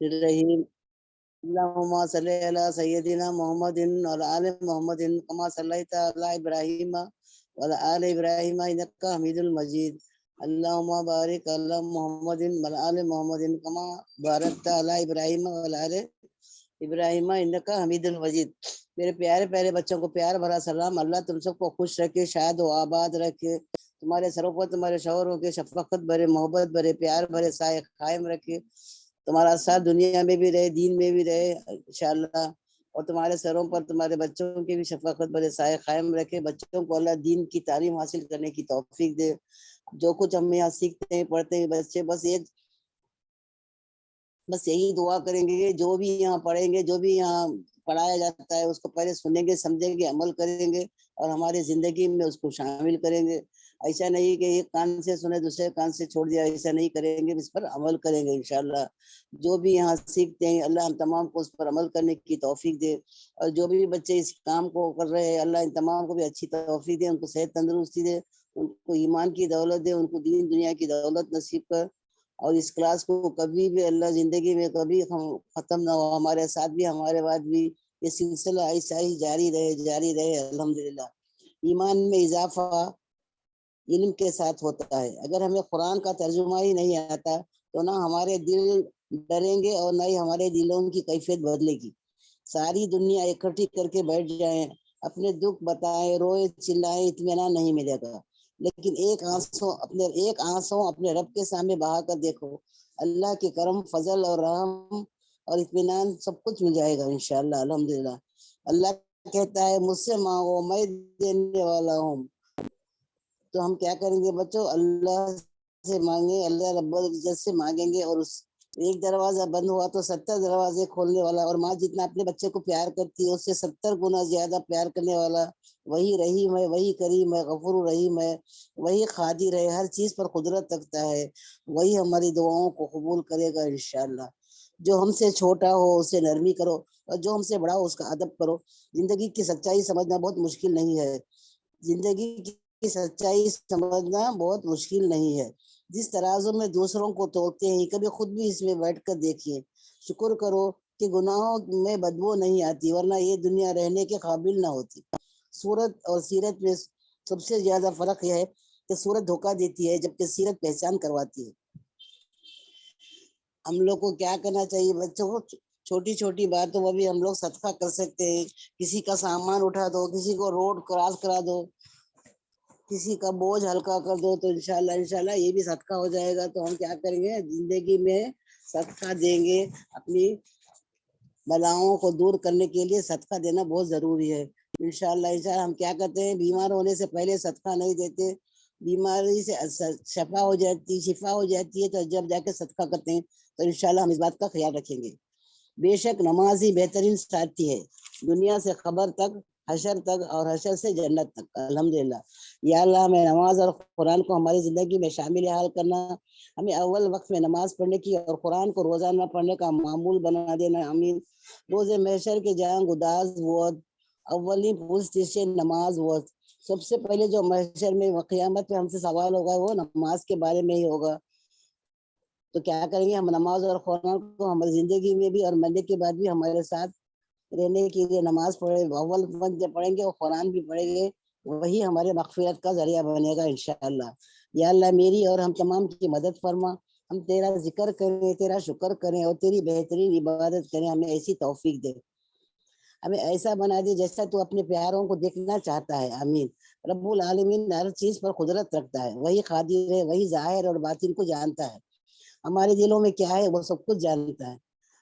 الرحیم اللهم صل على سيدنا محمد وعلى آل محمد كما صليت على إبراهيم وعلى آل إبراهيم إنك حميد مجيد. اللهم بارك على محمد وعلى آل محمد كما باركت على إبراهيم وعلى آل ابراہیم انک حمید المجید. میرے پیارے پیارے بچوں کو پیار بھرا سلام. اللہ تم سب کو خوش رکھے، شاد و آباد رکھے، تمہارے سروں پر تمہارے شوہروں کے شفقت بھرے، محبت بھرے، پیار بھرے سائے قائم رکھے. تمہارا ساتھ دنیا میں بھی رہے، دین میں بھی رہے انشاءاللہ. اور تمہارے سروں پر تمہارے بچوں کے بھی شفقت بھرے سائے قائم رکھے. بچوں کو اللہ دین کی تعلیم حاصل کرنے کی توفیق دے. جو کچھ ہم یہاں سیکھتے ہیں پڑھتے ہیں بچے بس یہی دعا کریں گے، جو بھی یہاں پڑھیں گے، جو بھی یہاں پڑھایا جاتا ہے اس کو پہلے سنیں گے، سمجھیں گے، عمل کریں گے اور ہماری زندگی میں اس کو شامل کریں گے. ایسا نہیں کہ ایک کان سے سنے دوسرے کان سے چھوڑ دیا، ایسا نہیں کریں گے، اس پر عمل کریں گے انشاءاللہ. جو بھی یہاں سیکھتے ہیں اللہ ہم تمام کو اس پر عمل کرنے کی توفیق دے. اور جو بھی بچے اس کام کو کر رہے ہیں اللہ ان تمام کو بھی اچھی توفیق دے، ان کو صحت تندرستی دے، ان کو ایمان کی دولت دے، ان کو دین دنیا کی دولت نصیب کر. اور اس کلاس کو کبھی بھی اللہ زندگی میں کبھی ختم نہ ہو، ہمارے ساتھ بھی ہمارے بعد بھی یہ سلسلہ ایسا ہی جاری رہے الحمدللہ. ایمان میں اضافہ علم کے ساتھ ہوتا ہے. اگر ہمیں قرآن کا ترجمہ ہی نہیں آتا تو نہ ہمارے دل ڈریں گے اور نہ ہی ہمارے دلوں کی کیفیت بدلے گی. ساری دنیا اکٹھی کر کے بیٹھ جائیں، اپنے دکھ بتائیں، روئے چلائیں، اطمینان نہیں ملے گا. لیکن ایک آنسو اپنے رب کے سامنے بہا کر دیکھو، اللہ کے کرم، فضل اور رحم اور اطمینان سب کچھ مل جائے گا انشاءاللہ الحمدللہ. اللہ کہتا ہے مجھ سے مانگو میں دینے والا ہوں. تو ہم کیا کریں گے بچوں؟ اللہ سے مانگیں، اللہ رب العزت سے مانگیں گے. اور اس ایک دروازہ بند ہوا تو 70 دروازے کھولنے والا، اور ماں جتنا اپنے بچے کو پیار کرتی ہے اس سے 70 گنا زیادہ پیار کرنے والا وہی رحیم ہے، وہی کریم ہے، غفور رحیم ہے، وہی قادر ہے، ہر چیز پر قدرت رکھتا ہے. وہی ہماری دعاؤں کو قبول کرے گا انشاءاللہ. جو ہم سے چھوٹا ہو اسے نرمی کرو، اور جو ہم سے بڑا ہو اس کا ادب کرو. زندگی کی سچائی سمجھنا بہت مشکل نہیں ہے، زندگی کی سچائی سمجھنا بہت مشکل نہیں ہے. جس ترازو میں دوسروں کو توڑتے ہیں کبھی خود بھی اس میں بیٹھ کر دیکھیے. شکر کرو کہ گناہوں میں بدبو نہیں آتی، ورنہ یہ دنیا رہنے کے قابل نہ ہوتی. صورت اور سیرت میں سب سے زیادہ فرق یہ ہے کہ صورت دھوکہ دیتی ہے جبکہ سیرت پہچان کرواتی ہے. ہم لوگ کو کیا کرنا چاہیے بچوں کو؟ چھوٹی چھوٹی باتوں میں بھی ہم لوگ صدقہ کر سکتے ہیں. کسی کا سامان اٹھا دو، کسی کو روڈ کراس کرا دو، کسی کا بوجھ ہلکا کر دو، تو انشاءاللہ یہ بھی صدقہ ہو جائے گا. تو ہم کیا کریں گے؟ زندگی میں صدقہ دیں گے. اپنی بلاؤں کو دور کرنے کے لیے صدقہ دینا بہت ضروری ہے انشاءاللہ. ہم کیا کرتے ہیں؟ بیمار ہونے سے پہلے صدقہ نہیں دیتے، بیماری سے شفا ہو جاتی ہے تو جب جا کے صدقہ کرتے ہیں. تو انشاءاللہ ہم اس بات کا خیال رکھیں گے. بے شک نماز ہی بہترین ساتھی ہے، دنیا سے خبر تک، حشر تک، اور حشر سے جنت تک الحمدللہ. یا اللہ ہمیں نماز اور قرآن کو ہماری زندگی میں شامل حال کرنا، ہمیں اول وقت میں نماز پڑھنے کی اور قرآن کو روزانہ پڑھنے کا معمول بنا دینا آمین. روز محشر کے جہاں گداز وقت اولی پوچھتش نماز وقت. سب سے پہلے جو محشر میں قیامت میں ہم سے سوال ہوگا وہ نماز کے بارے میں ہی ہوگا. تو کیا کریں گے؟ ہم نماز اور قرآن کو ہماری زندگی میں بھی اور مرنے کے بعد بھی ہمارے ساتھ رہنے کے لیے نماز اول وقت پڑھیں گے اور قرآن بھی پڑھیں گے. وہی ہمارے مغفرت کا ذریعہ بنے گا انشاءاللہ. یا اللہ میری اور ہم تمام کی مدد فرما. ہم تیرا ذکر کریں، تیرا شکر کریں اور تیری بہترین عبادت کریں. ہمیں ایسی توفیق دے، ہمیں ایسا بنا دے جیسا تو اپنے پیاروں کو دیکھنا چاہتا ہے آمین. رب العالمین ہر چیز پر قدرت رکھتا ہے، وہی قادر ہے، وہی ظاہر اور باطن کو جانتا ہے. ہمارے دلوں میں کیا ہے وہ سب کچھ جانتا ہے.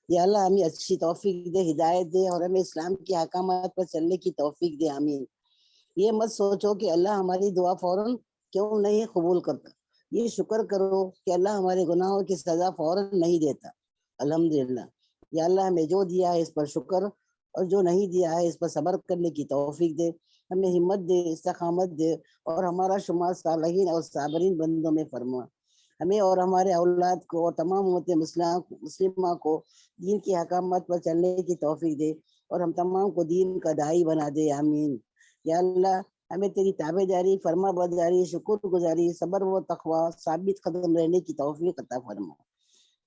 یا اللہ ہمیں اچھی توفیق دے، ہدایت دے، اور ہمیں اسلام کے احکامات پر چلنے کی توفیق دے آمین. یہ مت سوچو کہ اللہ ہماری دعا فوراً کیوں نہیں قبول کرتا. یہ شکر کرو کہ اللہ ہمارے گناہوں کی سزا فوراً نہیں دیتا الحمدللہ. یا اللہ ہمیں جو دیا ہے اس پر شکر، اور جو نہیں دیا ہے اس پر صبر کرنے کی توفیق دے. ہمیں ہمت دے، استقامت دے، اور ہمارا شمار صالحین اور صابرین بندوں میں فرما. ہمیں اور ہمارے اولاد کو اور تمام امت مسلمہ کو دین کی حکامت پر چلنے کی توفیق دے، اور ہم تمام کو دین کا داعی بنا دے آمین. یا اللہ ہمیں تیری تابع داری، فرما برداری، شکر گزاری، صبر و تقوی، ثابت قدم رہنے کی توفیق عطا فرما.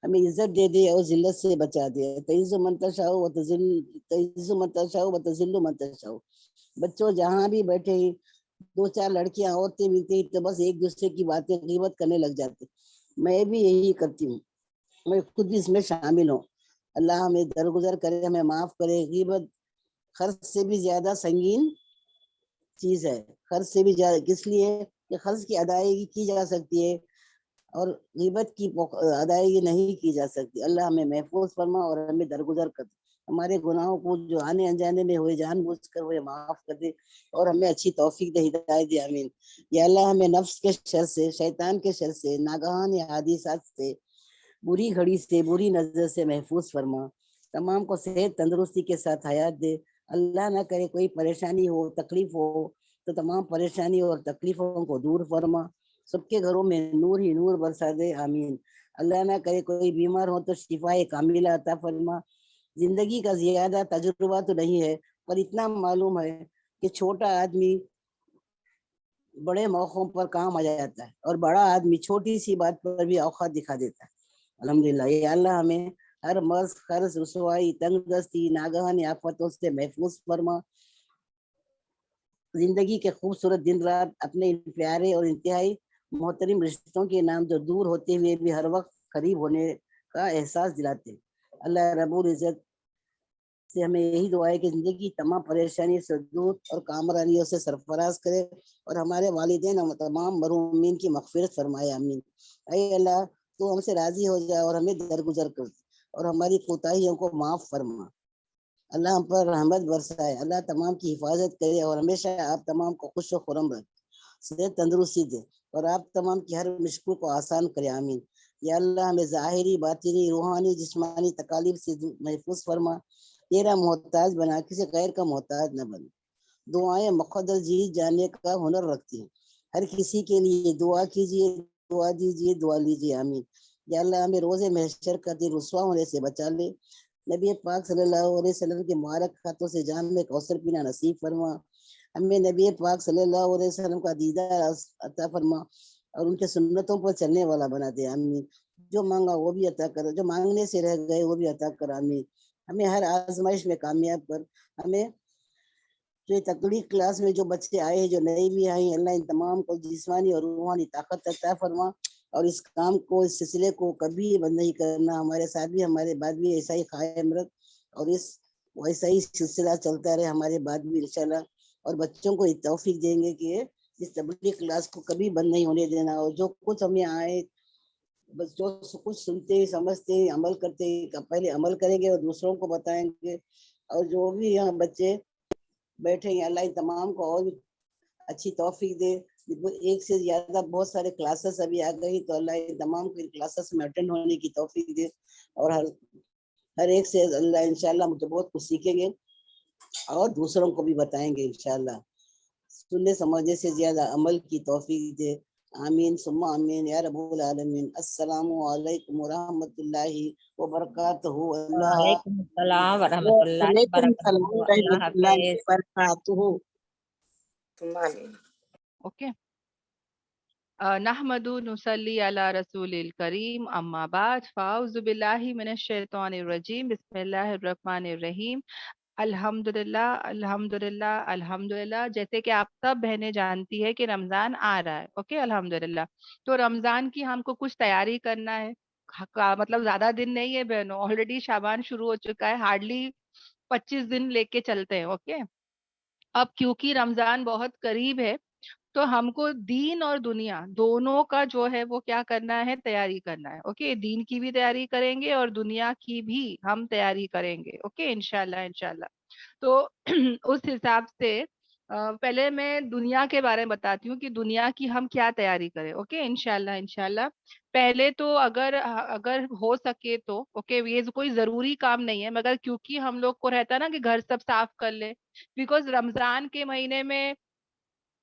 ہمیں عزت دے دے اور ذلت سے بچا دے. تعز من تشاء و تذل من تشاء. بچوں جہاں بھی بیٹھے ہیں، دو چار لڑکیاں عورتیں ملتی ہیں تو بس ایک دوسرے کی باتیں غیبت کرنے لگ جاتے. میں بھی یہی کرتی ہوں، میں خود بھی اس میں شامل ہوں. اللہ ہمیں درگزر کرے، ہمیں معاف کرے. غیبت خرچ سے بھی زیادہ سنگین چیز ہے. خرچ سے بھی زیادہ کس لیے کہ خرچ کی ادائیگی کی جا سکتی ہے اور غیبت کی ادائیگی نہیں کی جا سکتی. اللہ ہمیں محفوظ فرما اور ہمیں درگزر کر دے. ہمارے گناہوں کو جو آنے انجانے میں ہوئے جان بوجھ کر ہوئے معاف کر دے اور ہمیں اچھی توفیق دے، ہدایت دے. آمین. یا اللہ ہمیں نفس کے شر سے، شیطان کے شر سے، ناگہان حادثات سے، بری گھڑی سے، بری نظر سے محفوظ فرما. تمام کو صحت تندرستی کے ساتھ حیات دے. اللہ نہ کرے کوئی پریشانی ہو، تکلیف ہو تو تمام پریشانی اور تکلیفوں کو دور فرما. سب کے گھروں میں نور ہی نور برسا دے. آمین. اللہ نہ کرے کوئی بیمار ہو تو شفا کاملہ عطا فرما. زندگی کا زیادہ تجربہ تو نہیں ہے، پر اتنا معلوم ہے کہ چھوٹا آدمی بڑے موقعوں پر کام آ جاتا ہے اور بڑا آدمی چھوٹی سی بات پر بھی اوقات دکھا دیتا ہے. الحمدللہ. یا اللہ ہمیں ہر مرض، قرض، رسوائی، تنگ دستی، ناگہانی آفتوں سے محفوظ فرما. زندگی کے خوبصورت دن رات اپنے پیارے اور انتہائی محترم رشتوں کے نام جو دور ہوتے ہوئے بھی ہر وقت قریب ہونے کا احساس دلاتے. اللہ رب العزت سے ہمیں یہی دعا ہے کہ زندگی کی تمام پریشانی سے دور اور کامرانیوں سے سرفراز کرے اور ہمارے والدین اور تمام مرحومین کی مغفرت فرمائے. آمین. اے اللہ تو ہم سے راضی ہو جائے اور ہمیں درگزر کر اور ہماری کوتاہیوں کو معاف فرما. اللہ ہم پر رحمت برسائے. اللہ تمام کی حفاظت کرے اور ہمیشہ آپ تمام کو خوش و خرم رکھے، صحت تندرستی دے اور آپ تمام کی ہر مشکل کو آسان کرے. آمین. یا اللہ ہمیں ظاہری، باطنی، روحانی، جسمانی تکالیف سے محفوظ فرما. تیرا محتاج بنا، کسی غیر کا محتاج نہ بن. دعائیں مقدس جیت جانے کا ہنر رکھتی ہیں. ہر کسی کے لیے دعا کیجیے، دعا دیجیے، دعا لیجیے. آمین. یا اللہ ہمیں روز محشر کا دن رسوا ہونے سے بچا لے. نبی پاک صلی اللہ علیہ وسلم کے مبارک ہاتھوں سے جام میں کوثر پینا نصیب فرما. ہمیں نبی پاک صلی اللہ علیہ وسلم کا دیدار عطا فرما اور ان کے سنتوں پر چلنے والا بنا دے. آمین. جو مانگا وہ بھی عطا کر، جو مانگنے سے رہ گئے وہ بھی عطا کر. آمین. ہمیں ہر آزمائش میں کامیاب کر. ہمیں جو تقلیق کلاس میں جو بچے آئے ہیں، جو نئے بھی آئے ہیں، اللہ ان تمام کو جسمانی اور روحانی طاقت عطا فرما اور اس کام کو، اس سلسلے کو کبھی بند نہیں کرنا. ہمارے ساتھ بھی، ہمارے بعد بھی ایسا ہی قائم رکھ اور اس ویسا ہی سلسلہ چلتا رہے ہمارے بعد بھی انشاءاللہ. اور بچوں کو توفیق دیں گے کہ اس تبلیغ کلاس کو کبھی بند نہیں ہونے دینا. اور جو کچھ ہمیں آئے، بس جو کچھ سنتے سمجھتے عمل کرتے، پہلے عمل کریں گے اور دوسروں کو بتائیں گے. اور جو بھی یہاں بچے بیٹھے ہیں، اللہ تمام کو اور اچھی توفیق دے. ایک سے زیادہ بہت سارے کلاسز ابھی آ گئی تو اللہ تمام کو کلاسز میں اٹینڈ ہونے کی توفیق دے اور ہر ایک سے اللہ انشاءاللہ مجھے بہت کچھ سیکھیں گے اور دوسروں کو بھی بتائیں گے انشاءاللہ. سننے سمجھنے سے زیادہ عمل کی توفیق دے. آمین ثم آمین یا رب العالمین. السلام علیکم ورحمۃ اللہ وبرکاتہ. اللہ وعلیکم السلام ورحمۃ اللہ وعلیکم السلام وبرکاتہ. اللہ ورحمۃ اللہ حافظ. وبرکاتہ. اوکے. نحمد نصلی علی رسول الکریم. اما بعد فاعوذ باللہ من الشیطان الرجیم. بسم اللہ الرحمن الرحیم. الحمدللہ الحمدللہ الحمدللہ. جیسے کہ آپ سب بہنیں جانتی ہے کہ رمضان آ رہا ہے. اوکے الحمدللہ. تو رمضان کی ہم کو کچھ تیاری کرنا ہے. مطلب زیادہ دن نہیں ہے بہنوں، آلریڈی شعبان شروع ہو چکا ہے. ہارڈلی 25 دن لے کے چلتے ہیں. اوکے. اب کیونکہ رمضان بہت قریب ہے تو ہم کو دین اور دنیا دونوں کا جو ہے وہ کیا کرنا ہے، تیاری کرنا ہے. اوکے. دین کی بھی تیاری کریں گے اور دنیا کی بھی ہم تیاری کریں گے. اوکے انشاءاللہ انشاءاللہ. تو اس حساب سے پہلے میں دنیا کے بارے میں بتاتی ہوں کہ دنیا کی ہم کیا تیاری کریں. اوکے انشاءاللہ انشاءاللہ. پہلے تو اگر ہو سکے تو اوکے، یہ کوئی ضروری کام نہیں ہے مگر کیونکہ ہم لوگ کو رہتا ہے نا کہ گھر سب صاف کر لے، بیکاز رمضان کے مہینے میں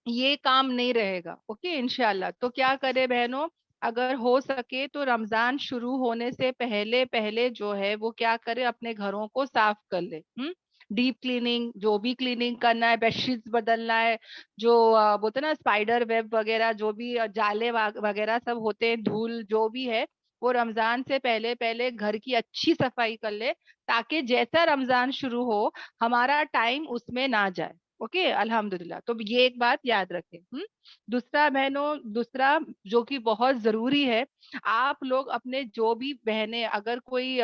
یہ کام نہیں رہے گا. اوکے انشاءاللہ. تو کیا کرے بہنوں، اگر ہو سکے تو رمضان شروع ہونے سے پہلے پہلے جو ہے وہ کیا کرے، اپنے گھروں کو صاف کر لے. ڈیپ کلیننگ، جو بھی کلیننگ کرنا ہے، بیڈ شیٹس بدلنا ہے، جو بولتے نا اسپائڈر ویب وغیرہ، جو بھی جالے وغیرہ سب ہوتے ہیں، دھول جو بھی ہے وہ رمضان سے پہلے پہلے گھر کی اچھی صفائی کر لے تاکہ جیسا رمضان شروع ہو ہمارا ٹائم اس میں نہ جائے. اوکے الحمدللہ. تو یہ ایک بات یاد رکھیں. دوسرا بہنوں، دوسرا جو کہ بہت ضروری ہے، آپ لوگ اپنے جو بھی بہنیں، اگر کوئی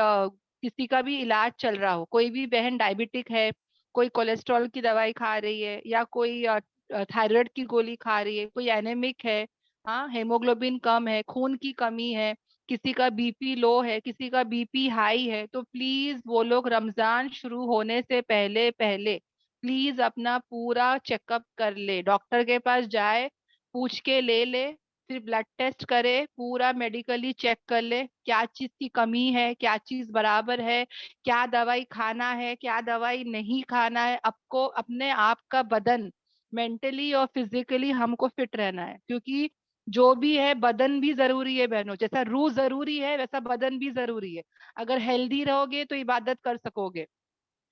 کسی کا بھی علاج چل رہا ہو، کوئی بھی بہن ڈائبٹک ہے، کوئی کولیسٹرول کی دوائی کھا رہی ہے، یا کوئی تھائرائڈ کی گولی کھا رہی ہے، کوئی اینیمک ہے، ہاں ہیموگلوبن کم ہے، خون کی کمی ہے، کسی کا بی پی لو ہے، کسی کا بی پی ہائی ہے، تو پلیز وہ لوگ رمضان شروع ہونے سے پہلے پہلے پلیز اپنا پورا چیک اپ کر لے، ڈاکٹر کے پاس جائے، پوچھ کے لے، پھر بلڈ ٹیسٹ کرے، پورا میڈیکلی چیک کر لے کیا چیز کی کمی ہے، کیا چیز برابر ہے، کیا دوائی کھانا ہے، کیا دوائی نہیں کھانا ہے. آپ کو اپنے آپ کا بدن مینٹلی اور فزیکلی ہم کو فٹ رہنا ہے، کیونکہ جو بھی ہے بدن بھی ضروری ہے بہنوں، جیسا روح ضروری ہے ویسا بدن بھی ضروری ہے. اگر ہیلدی رہو گے تو عبادت کر سکو گے،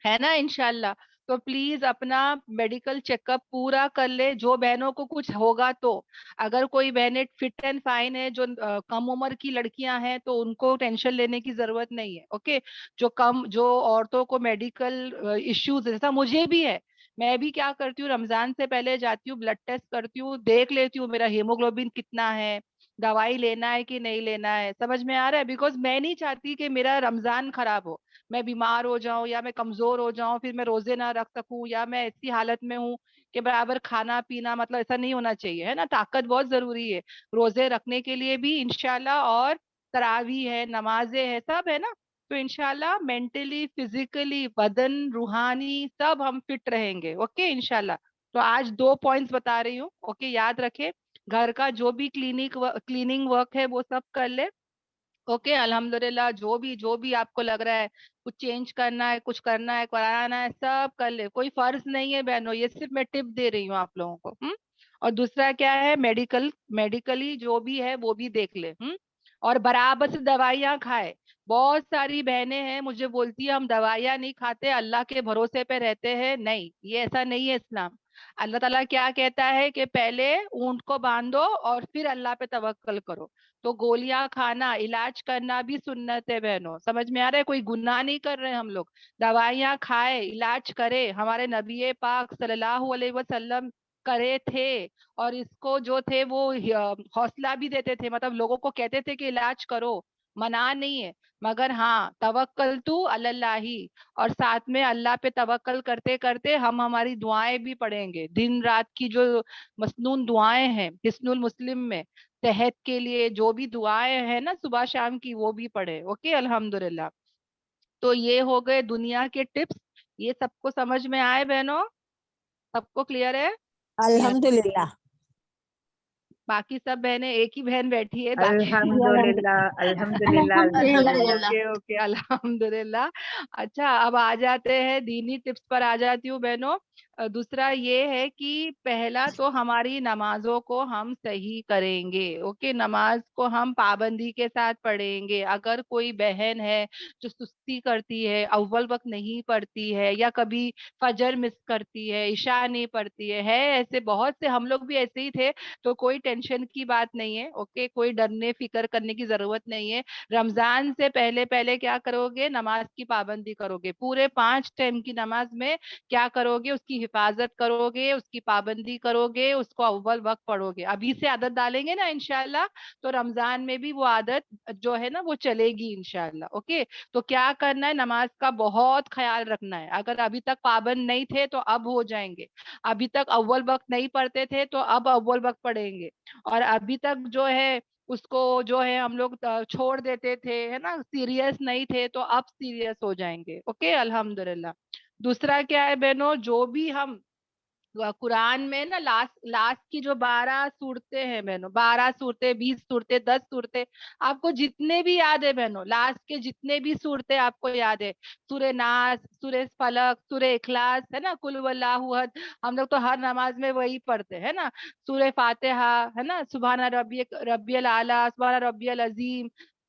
ہے نا انشاءاللہ. تو پلیز اپنا میڈیکل چیک اپ پورا کر لے. جو بہنوں کو کچھ ہوگا تو اگر کوئی بہنیں فٹ اینڈ فائن ہے، جو کم عمر کی لڑکیاں ہیں، تو ان کو ٹینشن لینے کی ضرورت نہیں ہے. اوکے، جو عورتوں کو میڈیکل ایشوز جیسا مجھے بھی ہے، میں بھی کیا کرتی ہوں، رمضان سے پہلے جاتی ہوں، بلڈ ٹیسٹ کرتی ہوں، دیکھ لیتی ہوں میرا ہیموگلوبن کتنا ہے، دوائی لینا ہے کہ نہیں لینا ہے. سمجھ میں آ رہا ہے؟ بیکاز میں نہیں چاہتی کہ میرا رمضان خراب ہو، میں بیمار ہو جاؤں یا میں کمزور ہو جاؤں، پھر میں روزے نہ رکھ سکوں، یا میں ایسی حالت میں ہوں کہ برابر کھانا پینا، مطلب ایسا نہیں ہونا چاہیے، ہے نا. طاقت بہت ضروری ہے روزے رکھنے کے لیے بھی انشاءاللہ، اور تراویح ہے، نمازیں ہے، سب ہے نا. تو انشاءاللہ مینٹلی، فزیکلی، بدن، روحانی سب ہم فٹ رہیں گے. اوکے انشاءاللہ. تو آج 2 پوائنٹس بتا رہی ہوں. اوکے یاد رکھے، گھر کا جو بھی کلیننگ ورک ہے وہ سب کر لے. اوکے الحمدللہ. جو بھی آپ کو لگ رہا ہے کچھ چینج کرنا ہے، کچھ کرنا ہے، کرانا ہے، سب کر لے. کوئی فرض نہیں ہے بہنوں، یہ صرف میں ٹپ دے رہی ہوں آپ لوگوں کو. اور دوسرا کیا ہے، میڈیکلی جو بھی ہے وہ بھی دیکھ لے. اور برابر سے دوائیاں کھائے. بہت ساری بہنیں ہیں مجھے بولتی ہے ہم دوائیاں نہیں کھاتے، اللہ کے بھروسے پہ رہتے ہیں. نہیں، یہ ایسا نہیں ہے اسلام. اللہ تعالیٰ کیا کہتا ہے کہ پہلے اونٹ کو باندھو اور پھر اللہ پہ توکل کرو. تو گولیاں کھانا، علاج کرنا بھی سنت ہے بہنوں. سمجھ میں آ رہا ہے؟ کوئی گناہ نہیں کر رہے ہم لوگ. دوائیاں کھائے، علاج کرے. ہمارے نبی پاک صلی اللہ علیہ وسلم کرے تھے، اور اس کو جو تھے وہ حوصلہ بھی دیتے تھے، مطلب لوگوں کو کہتے تھے کہ علاج کرو، منع نہیں ہے. مگر ہاں توکل تو اللہ، اور ساتھ میں اللہ پہ توکل کرتے کرتے ہم ہماری دعائیں بھی پڑھیں گے. دن رات کی جو مسنون دعائیں ہیں حسن المسلم میں، صحت کے لیے جو بھی دعائیں ہیں نا صبح شام کی، وہ بھی پڑھے. اوکے الحمدللہ. تو یہ ہو گئے دنیا کے ٹپس. یہ سب کو سمجھ میں آئے بہنوں؟ سب کو کلیئر ہے؟ الحمدللہ. باقی سب بہنیں، ایک ہی بہن بیٹھی ہے باقی. الحمدللہ. الحمدللہ. الحمدللہ. اوکے الحمدللہ. اچھا اب آ جاتے ہیں دینی ٹپس پر. آ جاتی ہوں بہنوں. دوسرا یہ ہے کہ پہلا تو ہماری نمازوں کو ہم صحیح کریں گے. اوکے، نماز کو ہم پابندی کے ساتھ پڑھیں گے. اگر کوئی بہن ہے جو سستی کرتی ہے، اول وقت نہیں پڑھتی ہے، یا کبھی فجر مس کرتی ہے، عشاء نہیں پڑھتی ہے ایسے بہت سے، ہم لوگ بھی ایسے ہی تھے، تو کوئی ٹینشن کی بات نہیں ہے. اوکے، کوئی ڈرنے فکر کرنے کی ضرورت نہیں ہے. رمضان سے پہلے پہلے کیا کرو گے، نماز کی پابندی کرو گے. پورے 5 ٹائم کی نماز میں کیا کرو گے، اس کی حفاظت کرو گے، اس کی پابندی کرو گے، اس کو اول وقت پڑھو گے. ابھی سے عادت ڈالیں گے نا انشاءاللہ، تو رمضان میں بھی وہ عادت جو ہے نا وہ چلے گی انشاءاللہ. اوکے، تو کیا کرنا ہے، نماز کا بہت خیال رکھنا ہے. اگر ابھی تک پابند نہیں تھے تو اب ہو جائیں گے. ابھی تک اول وقت نہیں پڑھتے تھے تو اب اول وقت پڑھیں گے. اور ابھی تک جو ہے اس کو جو ہے ہم لوگ چھوڑ دیتے تھے، ہے نا، سیریس نہیں تھے، تو اب سیریس ہو جائیں گے. اوکے الحمدللہ. دوسرا کیا ہے بہنوں، جو بھی ہم قرآن میں نا لاسٹ کی جو 12 صورتیں ہیں بہنوں، 12 صورتیں، 20 صورتیں، 10 صورتیں، آپ کو جتنے بھی یاد ہے بہنوں، لاسٹ کے جتنے بھی صورتیں آپ کو یاد ہے، سورہ ناس، سورہ فلق، سورہ اخلاص، ہے نا، قل هو اللہ احد، ہم لوگ تو ہر نماز میں وہی پڑھتے ہیں نا. سورہ فاتحہ، ہے نا، سبحان ربی الاعلیٰ، سبحان ربی العظیم،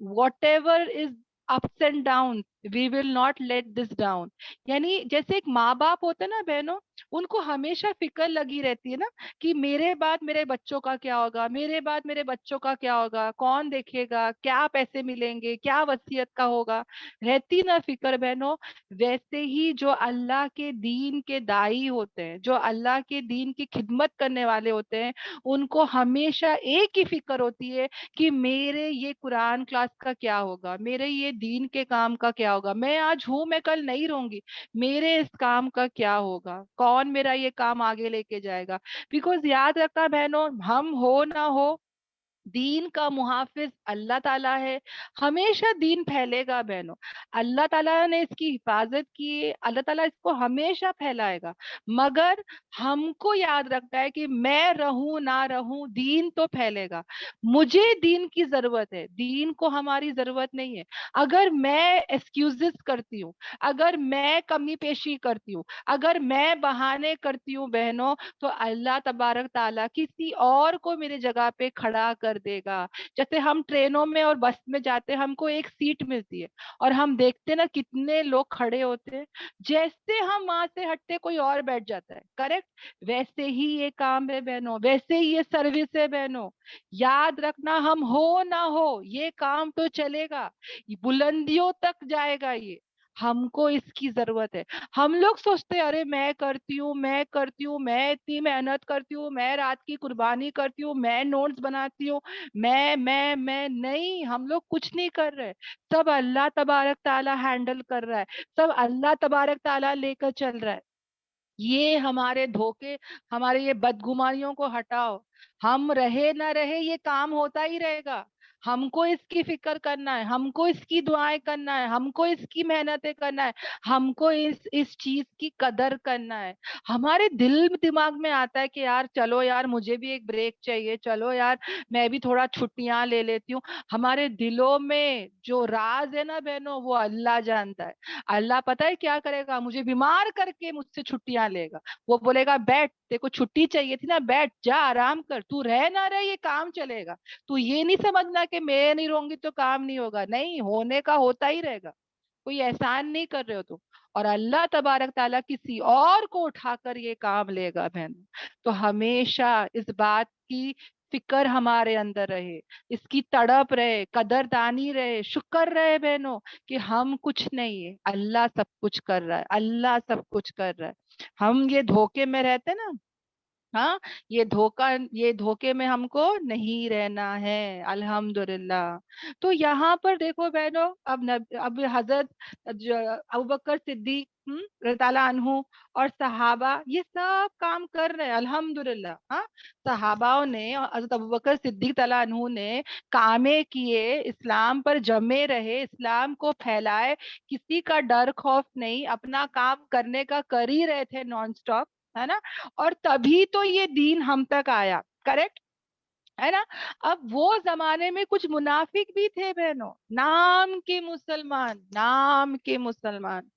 whatever is ups and downs, we will not let this down. یعنی جیسے ایک ماں باپ ہوتے ہیں نا بہنوں, ان کو ہمیشہ فکر لگی رہتی ہے نا کہ میرے بعد میرے بچوں کا کیا ہوگا, میرے بعد میرے بچوں کا کیا ہوگا, کون دیکھے گا, کیا پیسے ملیں گے, کیا وصیت کا ہوگا, رہتی نا فکر بہنوں. ویسے ہی جو اللہ کے دین کے دائی ہوتے ہیں, جو اللہ کے دین کی خدمت کرنے والے ہوتے ہیں, ان کو ہمیشہ ایک ہی فکر ہوتی ہے کہ میرے یہ قرآن کلاس کا کیا ہوگا, میرے یہ دین کے کام کا کیا ہوگا, میں آج ہوں, میں کل نہیں رہوں گی, میرے اس کام کا کیا ہوگا, کون میرا یہ کام آگے لے کے جائے گا. بیکاز یاد رکھنا بہنوں, ہم ہو نہ ہو, دین کا محافظ اللہ تعالیٰ ہے. ہمیشہ دین پھیلے گا بہنوں, اللہ تعالیٰ نے اس کی حفاظت کی ہے, اللہ تعالیٰ اس کو ہمیشہ پھیلائے گا. مگر ہم کو یاد رکھتا ہے کہ میں رہوں نہ رہوں, دین تو پھیلے گا. مجھے دین کی ضرورت ہے, دین کو ہماری ضرورت نہیں ہے. اگر میں ایکسکیوزز کرتی ہوں, اگر میں کمی پیشی کرتی ہوں, اگر میں بہانے کرتی ہوں بہنوں, تو اللہ تبارک تعالیٰ کسی اور کو میرے جگہ پہ کھڑا کر دے گا. جیسے ہم ٹرینوں میں اور بس میں جاتے ہیں, ہم کو ایک سیٹ ملتی ہے اور ہم دیکھتے نا کتنے لوگ کھڑے ہوتے ہیں, جیسے ہم وہاں سے ہٹتے کوئی اور بیٹھ جاتا ہے, کریکٹ. ویسے ہی یہ کام ہے بہنوں, ویسے ہی یہ سروس ہے بہنوں. یاد رکھنا, ہم ہو نہ ہو, یہ کام تو چلے گا, بلندیوں تک جائے گا یہ. ہم کو اس کی ضرورت ہے. ہم لوگ سوچتے ہیں ارے میں کرتی ہوں, میں کرتی ہوں, میں اتنی محنت کرتی ہوں, میں رات کی قربانی کرتی ہوں, میں نوٹس بناتی ہوں, میں نہیں, ہم لوگ کچھ نہیں کر رہے. سب اللہ تبارک تعالیٰ ہینڈل کر رہا ہے, سب اللہ تبارک تعالیٰ لے کر چل رہا ہے. یہ ہمارے دھوکے, ہمارے یہ بدگمانیوں کو ہٹاؤ. ہم رہے نہ رہے, یہ کام ہوتا ہی رہے گا. ہم کو اس کی فکر کرنا ہے, ہم کو اس کی دعائیں کرنا ہے, ہم کو اس کی محنتیں کرنا ہے, ہم کو اس چیز کی قدر کرنا ہے. ہمارے دل دماغ میں آتا ہے کہ یار چلو یار مجھے بھی ایک بریک چاہیے, چلو یار میں بھی تھوڑا چھٹیاں لے لیتی ہوں. ہمارے دلوں میں جو راز ہے نا بہنوں, وہ اللہ جانتا ہے. اللہ پتہ ہے کیا کرے گا, مجھے بیمار کر کے مجھ سے چھٹیاں لے گا. وہ بولے گا بیٹھ, تیرے کو چھٹی چاہیے تھی نا, بیٹھ جا آرام کر, تو رہ نہ رہے یہ کام چلے گا. تو یہ نہیں سمجھنا کہ میں نہیں رہوں گی تو کام نہیں ہوگا, نہیں, ہونے کا ہوتا ہی رہے گا. کوئی احسان نہیں کر رہے ہو تم. اور اللہ تبارک تعالیٰ کسی اور کو اٹھا کر یہ کام لے گا بہن. تو ہمیشہ اس بات کی فکر ہمارے اندر رہے, اس کی تڑپ رہے, قدردانی رہے, شکر رہے بہنوں, کہ ہم کچھ نہیں ہے, اللہ سب کچھ کر رہا ہے, اللہ سب کچھ کر رہا ہے. ہم یہ دھوکے میں رہتے نا, ہاں, یہ دھوکے میں ہم کو نہیں رہنا ہے, الحمدللہ. تو یہاں پر دیکھو بہنوں, اب حضرت ابوبکر صدیق رضی اللہ عنہ اور صحابہ یہ سب کام کر رہے ہیں, الحمدللہ. ہاں, صحاباؤں نے اور حضرت ابوبکر صدیق تعالیٰ عنہ نے کامے کیے, اسلام پر جمے رہے, اسلام کو پھیلائے, کسی کا ڈر خوف نہیں, اپنا کام کرنے کا کر ہی رہے تھے نان سٹاپ, ہے نا. اور تبھی تو یہ دین ہم تک آیا, کریکٹ ہے نا. اب وہ زمانے میں کچھ منافق بھی تھے بہنوں, نام کے مسلمان, نام کے مسلمان,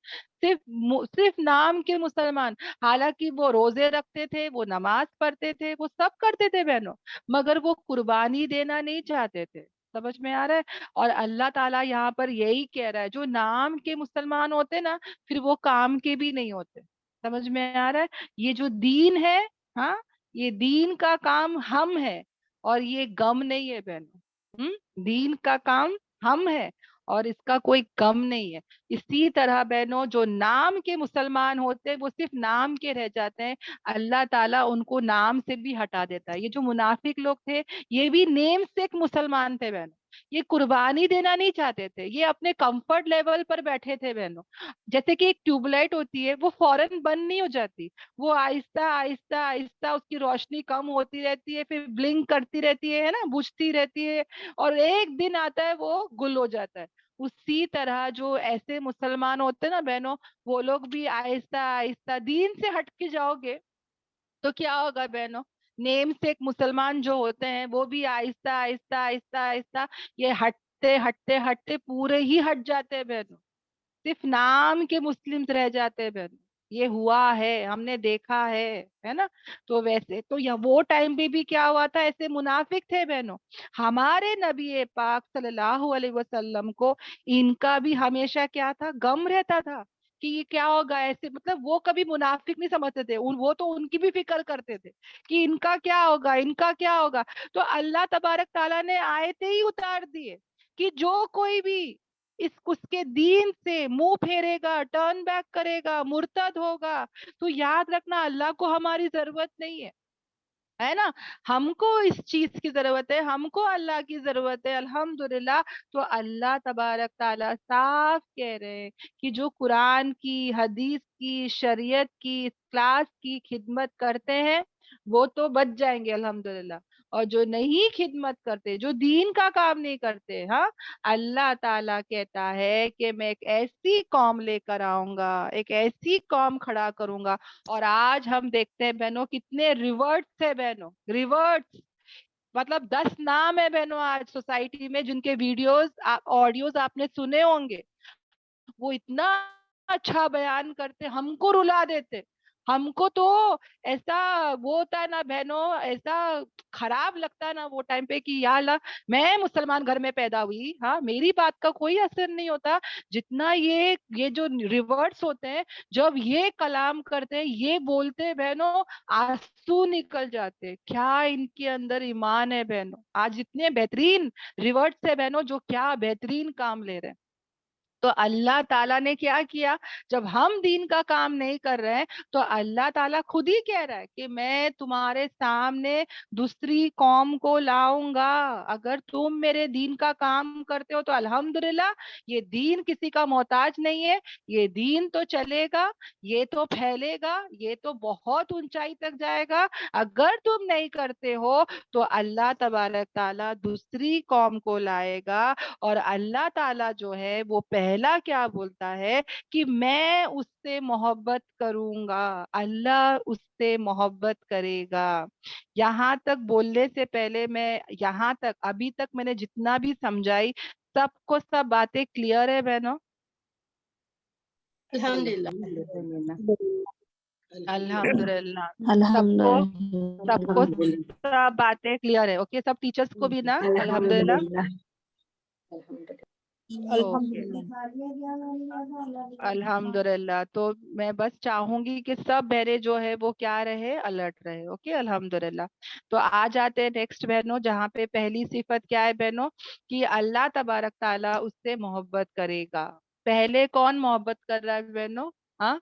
صرف نام کے مسلمان. حالانکہ وہ روزے رکھتے تھے, وہ نماز پڑھتے تھے, وہ سب کرتے تھے بہنوں, مگر وہ قربانی دینا نہیں چاہتے تھے. سمجھ میں آ رہا ہے. اور اللہ تعالیٰ یہاں پر یہی کہہ رہا ہے, جو نام کے مسلمان ہوتے نا, پھر وہ کام کے بھی نہیں ہوتے. سمجھ میں آ رہا ہے. یہ جو دین ہے, ہاں, یہ دین کا کام ہم ہے, اور یہ غم نہیں ہے بہنوں. دین کا کام ہم ہے اور اس کا کوئی غم نہیں ہے. اسی طرح بہنوں, جو نام کے مسلمان ہوتے ہیں وہ صرف نام کے رہ جاتے ہیں, اللہ تعالیٰ ان کو نام سے بھی ہٹا دیتا ہے. یہ جو منافق لوگ تھے, یہ بھی نیم سے ایک مسلمان تھے بہنوں, یہ قربانی دینا نہیں چاہتے تھے, یہ اپنے کمفرٹ لیول پر بیٹھے تھے بہنوں. جیسے کہ ایک ٹیوب لائٹ ہوتی ہے, وہ فوراً بند نہیں ہو جاتی, وہ آہستہ آہستہ آہستہ اس کی روشنی کم ہوتی رہتی ہے, پھر بلنک کرتی رہتی ہے نا, بجھتی رہتی ہے, اور ایک دن آتا ہے وہ گل ہو جاتا ہے. اسی طرح جو ایسے مسلمان ہوتے ہیں نا بہنوں, وہ لوگ بھی آہستہ آہستہ دین سے ہٹ کے جاؤ گے تو کیا ہوگا بہنوں, نیم سے ایک مسلمان جو ہوتے ہیں وہ بھی آہستہ آہستہ آہستہ آہستہ یہ ہٹتے ہٹتے ہٹتے پورے ہی ہٹ جاتے ہیں بہنوں, صرف نام کے مسلم رہ جاتے ہیں بہنوں. یہ ہوا ہے, ہم نے دیکھا ہے نا. تو ویسے تو وہ ٹائم پہ بھی کیا ہوا تھا, ایسے منافق تھے بہنوں. ہمارے نبی پاک صلی اللہ علیہ وسلم کو ان کا بھی ہمیشہ کیا تھا, غم رہتا تھا کہ یہ کیا ہوگا ایسے. مطلب وہ کبھی منافق نہیں سمجھتے تھے, وہ تو ان کی بھی فکر کرتے تھے کہ ان کا کیا ہوگا, ان کا کیا ہوگا. تو اللہ تبارک تعالیٰ نے آیتیں ہی اتار دیے کہ جو کوئی بھی اس کے دین سے منہ پھیرے گا, ٹرن بیک کرے گا, مرتد ہوگا, تو یاد رکھنا اللہ کو ہماری ضرورت نہیں ہے نا. ہم کو اس چیز کی ضرورت ہے, ہم کو اللہ کی ضرورت ہے, الحمدللہ. تو اللہ تبارک تعالیٰ صاف کہہ رہے ہیں کہ جو قرآن کی, حدیث کی, شریعت کی, کلاس کی خدمت کرتے ہیں وہ تو بچ جائیں گے الحمدللہ. اور جو نہیں خدمت کرتے, جو دین کا کام نہیں کرتے, ہاں, اللہ تعالیٰ کہتا ہے کہ میں ایک ایسی قوم لے کر آؤں گا, ایک ایسی قوم کھڑا کروں گا. اور آج ہم دیکھتے ہیں بہنوں کتنے ریورٹس ہے بہنوں, ریورٹس. مطلب 10 نام ہے بہنوں آج سوسائٹی میں جن کے ویڈیوز, آڈیوز آپ نے سنے ہوں گے. وہ اتنا اچھا بیان کرتے, ہم کو رلا دیتے. ہم کو تو ایسا وہ ہوتا ہے نا بہنوں, ایسا خراب لگتا ہے نا وہ ٹائم پہ کہ یا اللہ, میں مسلمان گھر میں پیدا ہوئی, ہاں, میری بات کا کوئی اثر نہیں ہوتا جتنا یہ جو ریورٹس ہوتے ہیں جب یہ کلام کرتے ہیں, یہ بولتے ہیں بہنوں, آنسو نکل جاتے. کیا ان کے اندر ایمان ہے بہنوں. آج اتنے بہترین ریورٹس ہے بہنوں جو کیا بہترین کام لے رہے ہیں. تو اللہ تعالیٰ نے کیا کیا, جب ہم دین کا کام نہیں کر رہے ہیں تو اللہ تعالیٰ خود ہی کہہ رہا ہے کہ میں تمہارے سامنے دوسری قوم کو لاؤں گا. اگر تم میرے دین کا کام کرتے ہو تو الحمدللہ, یہ دین کسی کا محتاج نہیں ہے, یہ دین تو چلے گا, یہ تو پھیلے گا, یہ تو بہت اونچائی تک جائے گا. اگر تم نہیں کرتے ہو تو اللہ تبارک تعالیٰ دوسری قوم کو لائے گا. اور اللہ تعالیٰ جو ہے وہ پہلا کیا بولتا ہے کہ میں اس سے محبت کروں گا, اللہ اس سے محبت کرے گا. یہاں تک بولنے سے پہلے میں یہاں تک ابھی تک میں نے جتنا بھی سمجھائی, سب کو سب باتیں کلیئر ہے بہنوں؟ الحمدللہ. الحمدللہ. سب الحمدللہ. کو سب باتیں کلیئر ہے. اوکے, سب ٹیچرز کو بھی نا الحمدللہ. اوکے, الحمدللہ. تو میں بس چاہوں گی کہ سب بہنیں جو ہے وہ کیا رہے, الرٹ رہے. اوکے, الحمدللہ. تو آ جاتے ہیں نیکسٹ بہنوں, جہاں پہ پہلی صفت کیا ہے بہنوں, کہ اللہ تبارک تعالیٰ اس سے محبت کرے گا. پہلے کون محبت کر رہا ہے بہنوں؟ ہاں,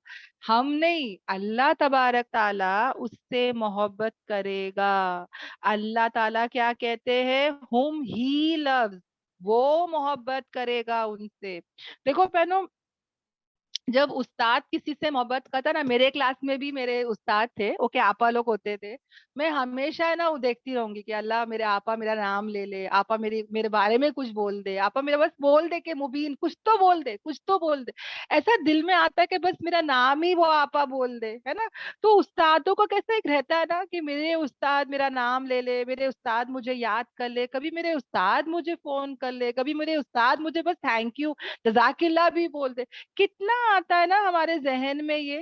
ہم نہیں, اللہ تبارک تعالیٰ اس سے محبت کرے گا. اللہ تعالیٰ کیا کہتے ہیں, whom he loves, وہ محبت کرے گا ان سے. دیکھو بہنوں, جب استاد کسی سے محبت کرتا نا, میرے کلاس میں بھی میرے استاد تھے, اوکے, آپا لوگ ہوتے تھے. میں ہمیشہ ہے نا وہ دیکھتی رہوں گی کہ اللہ میرے آپا میرا نام لے لے, آپا میرے بارے میں کچھ بول دے, آپا میرا بس بول دے کہ مبین کچھ تو بول دے, کچھ تو بول دے. ایسا دل میں آتا ہے کہ بس میرا نام ہی وہ آپا بول دے, ہے نا. تو استادوں کو کیسا ایک رہتا ہے نا کہ میرے استاد میرا نام لے لے, میرے استاد مجھے یاد کر لے, کبھی میرے استاد مجھے فون کر لے, کبھی میرے استاد مجھے بس تھینک یو جزاک اللہ بھی بول دے. کتنا آتا ہے نا ہمارے ذہن میں یہ,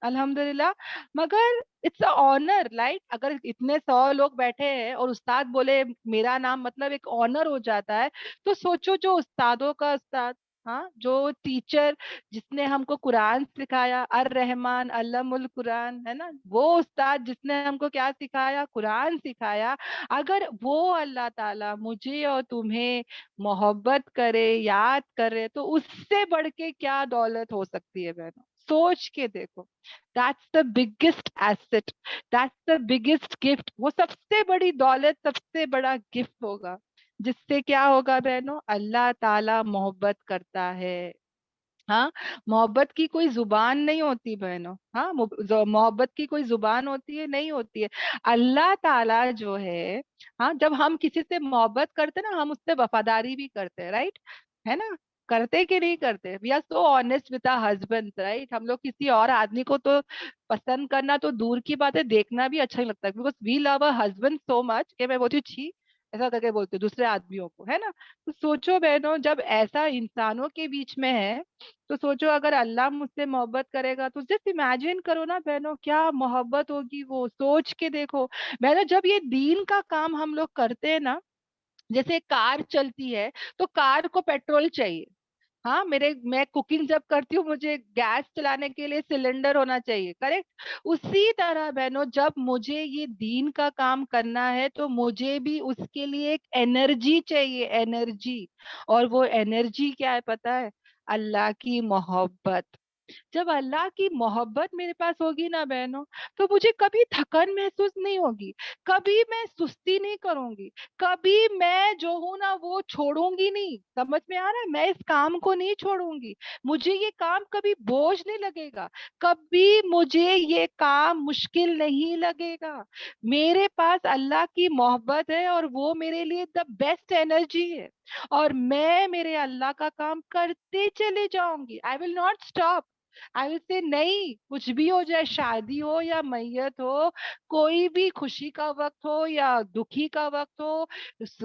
الحمدللہ. مگر اٹس اے آنر, لائک اگر اتنے 100 لوگ بیٹھے ہیں اور استاد بولے میرا نام, مطلب ایک آنر ہو جاتا ہے. تو سوچو جو استادوں کا استاد, ہاں, جو ٹیچر جس نے ہم کو قرآن سکھایا, الرحمن علم القرآن, ہے نا, وہ استاد جس نے ہم کو کیا سکھایا, قرآن سکھایا. اگر وہ اللہ تعالیٰ مجھے اور تمہیں محبت کرے, یاد کرے, تو اس سے بڑھ کے کیا دولت ہو سکتی ہے بہنوں. سوچ کے دیکھو, that's the biggest asset, that's the biggest gift. وہ سب سے بڑی دولت, سب سے بڑا گفٹ ہوگا جس سے کیا ہوگا بہنوں, اللہ تعالیٰ محبت کرتا ہے. ہاں, محبت کی کوئی زبان نہیں ہوتی بہنوں, ہاں, محبت کی کوئی زبان ہوتی ہے, نہیں ہوتی ہے. اللہ تعالیٰ جو ہے, ہاں, جب ہم کسی سے محبت کرتے نا, ہم اس سے وفاداری بھی کرتے ہیں, رائٹ, ہے نا, کرتے کہ نہیں کرتے. We are so honest with our husband, right. ہم لوگ کسی اور آدمی کو تو پسند کرنا تو دور کی بات ہے, دیکھنا بھی اچھا نہیں لگتا, because we love our husband سو مچ کہ میں بولتی ہوں چھی, ایسا کر کے بولتے دوسرے آدمیوں کو, ہے نا. تو سوچو بہنوں, جب ایسا انسانوں کے بیچ میں ہے تو سوچو اگر اللہ مجھ سے محبت کرے گا تو جسٹ امیجن کرو نا بہنوں, کیا محبت ہوگی وہ, سوچ کے دیکھو بہنوں. جب یہ دین کا کام ہم لوگ کرتے ہیں نا, جیسے کار چلتی ہے تو کار کو پیٹرول چاہیے, ہاں میں کوکنگ جب کرتی ہوں مجھے گیس چلانے کے لیے سلنڈر ہونا چاہیے, کریکٹ. اسی طرح بہنوں جب مجھے یہ دین کا کام کرنا ہے تو مجھے بھی اس کے لیے ایک انرجی چاہیے, انرجی. اور وہ انرجی کیا ہے پتا ہے؟ اللہ کی محبت. جب اللہ کی محبت میرے پاس ہوگی نا بہنوں, تو مجھے کبھی تھکن محسوس نہیں ہوگی, کبھی میں سستی نہیں کروں گی, کبھی میں جو ہوں نا وہ چھوڑوں گی نہیں. سمجھ میں آ رہا ہے؟ میں اس کام کو نہیں چھوڑوں گی, مجھے یہ کام کبھی بوجھ نہیں لگے گا, کبھی مجھے یہ کام مشکل نہیں لگے گا. میرے پاس اللہ کی محبت ہے اور وہ میرے لیے دا بیسٹ انرجی ہے, اور میں میرے اللہ کا کام کرتے چلے جاؤں گی. آئی ول ناٹ اسٹاپ. آئی ول سے نہیں, کچھ بھی ہو جائے, شادی ہو یا میت ہو, کوئی بھی خوشی کا وقت ہو یا دکھی کا وقت ہو,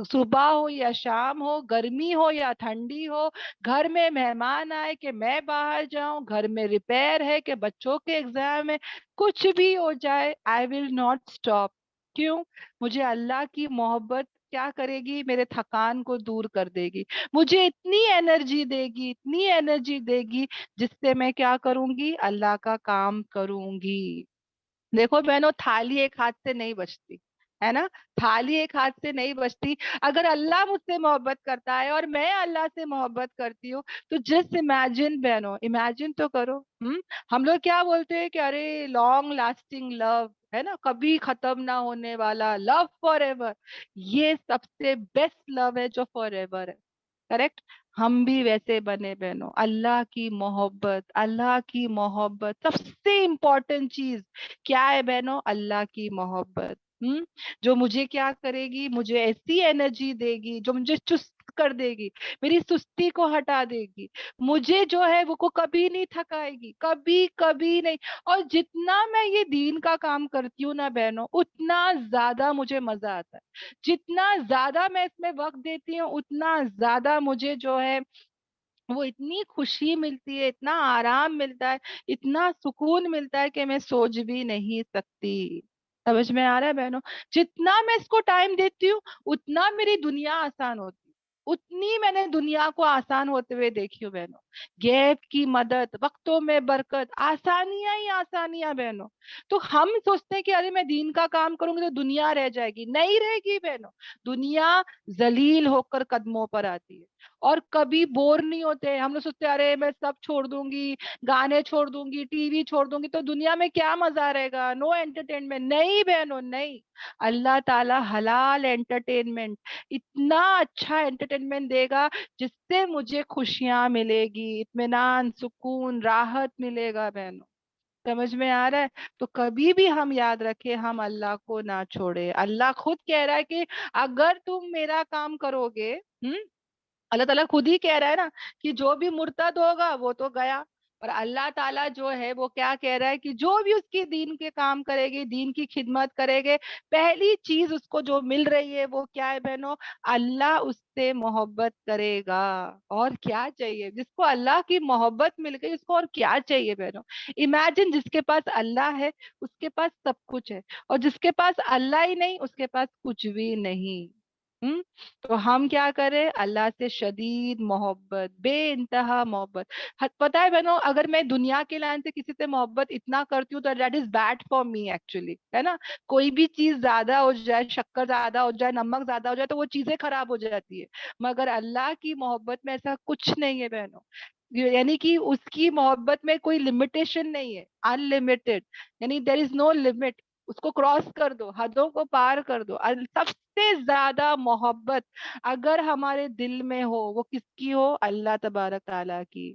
صبح ہو یا شام ہو, گرمی ہو یا ٹھنڈی ہو, گھر میں مہمان آئے کہ میں باہر جاؤں, گھر میں ریپیئر ہے کہ بچوں کے ایگزام ہے, کچھ بھی ہو جائے, آئی ول ناٹ اسٹاپ. کیوں؟ مجھے اللہ کی محبت کیا کرے گی؟ میرے تھکان کو دور کر دے گی, مجھے اتنی انرجی دے گی, اتنی انرجی دے گی جس سے میں کیا کروں گی؟ اللہ کا کام کروں گی. دیکھو بہنوں, تھالی ایک ہاتھ سے نہیں بچتی, ہے نا, تھالی ایک ہاتھ سے نہیں بچتی. اگر اللہ مجھ سے محبت کرتا ہے اور میں اللہ سے محبت کرتی ہوں تو جسٹ امیجن بہنوں, امیجن تو کرو. ہم لوگ کیا بولتے ہیں کہ ارے لانگ لاسٹنگ لو, ہے نا, کبھی ختم نہ ہونے والا لو فار ایور. یہ سب سے بیسٹ لو ہے جو فار ایور ہے, کریکٹ. ہم بھی ویسے بنے بہنوں, اللہ کی محبت, اللہ کی محبت سب سے امپورٹنٹ چیز کیا ہے بہنوں؟ اللہ کی محبت. جو مجھے کیا کرے گی؟ مجھے ایسی انرجی دے گی جو مجھے چست کر دے گی, میری سستی کو ہٹا دے گی, مجھے جو ہے وہ کو کبھی نہیں تھکائے گی, کبھی کبھی نہیں. اور جتنا میں یہ دین کا کام کرتی ہوں نا بہنوں, اتنا زیادہ مجھے مزہ آتا ہے. جتنا زیادہ میں اس میں وقت دیتی ہوں اتنا زیادہ مجھے جو ہے وہ اتنی خوشی ملتی ہے, اتنا آرام ملتا ہے, اتنا سکون ملتا ہے کہ میں سوچ بھی نہیں سکتی. سمجھ میں آ رہا ہے بہنوں؟ جتنا میں اس کو ٹائم دیتی ہوں اتنا میری دنیا آسان ہوتی, اتنی میں نے دنیا کو آسان ہوتے ہوئے دیکھی ہوں بہنوں. غیب کی مدد, وقتوں میں برکت, آسانیاں ہی آسانیاں بہنوں. تو ہم سوچتے ہیں کہ ارے میں دین کا کام کروں گی تو دنیا رہ جائے گی, نہیں رہے گی بہنوں. دنیا ذلیل ہو کر قدموں پر آتی ہے, اور کبھی بور نہیں ہوتے. ہم لوگ سوچتے ہیں ارے میں سب چھوڑ دوں گی, گانے چھوڑ دوں گی, ٹی وی چھوڑ دوں گی تو دنیا میں کیا مزہ رہے گا, نو انٹرٹینمنٹ. نہیں بہنوں, نہیں. اللہ تعالیٰ حلال انٹرٹینمنٹ, اتنا اچھا انٹرٹینمنٹ دے گا جس سے مجھے خوشیاں ملے گی, اطمینان, سکون, راحت ملے گا بہنوں. سمجھ میں آ رہا ہے؟ تو کبھی بھی ہم یاد رکھے, ہم اللہ کو نہ چھوڑے. اللہ خود کہہ رہا ہے کہ اگر تم میرا کام کرو گے, اللہ تعالیٰ خود ہی کہہ رہا ہے نا کہ جو بھی مرتد ہوگا وہ تو گیا. اور اللہ تعالیٰ جو ہے وہ کیا کہہ رہا ہے کہ جو بھی اس کی دین کے کام کرے گی, دین کی خدمت کرے گے, پہلی چیز اس کو جو مل رہی ہے وہ کیا ہے بہنوں؟ اللہ اس سے محبت کرے گا. اور کیا چاہیے؟ جس کو اللہ کی محبت مل گئی اس کو اور کیا چاہیے بہنوں؟ امیجن, جس کے پاس اللہ ہے اس کے پاس سب کچھ ہے, اور جس کے پاس اللہ ہی نہیں اس کے پاس کچھ بھی نہیں. تو ہم کیا کریں؟ اللہ سے شدید محبت, بے انتہا محبت. پتہ ہے بہنوں, اگر میں دنیا کے لائن سے کسی سے محبت اتنا کرتی ہوں تو that is bad for me actually, ہے نا. کوئی بھی چیز زیادہ ہو جائے, شکر زیادہ ہو جائے, نمک زیادہ ہو جائے تو وہ چیزیں خراب ہو جاتی ہے. مگر اللہ کی محبت میں ایسا کچھ نہیں ہے بہنوں, یعنی کہ اس کی محبت میں کوئی لمیٹیشن نہیں ہے, ان لمیٹڈ, یعنی دیر از نو لمٹ. اس کو کراس کر دو, حدوں کو پار کر دو. سب سے زیادہ محبت اگر ہمارے دل میں ہو وہ کس کی ہو؟ اللہ تبارک تعالیٰ کی.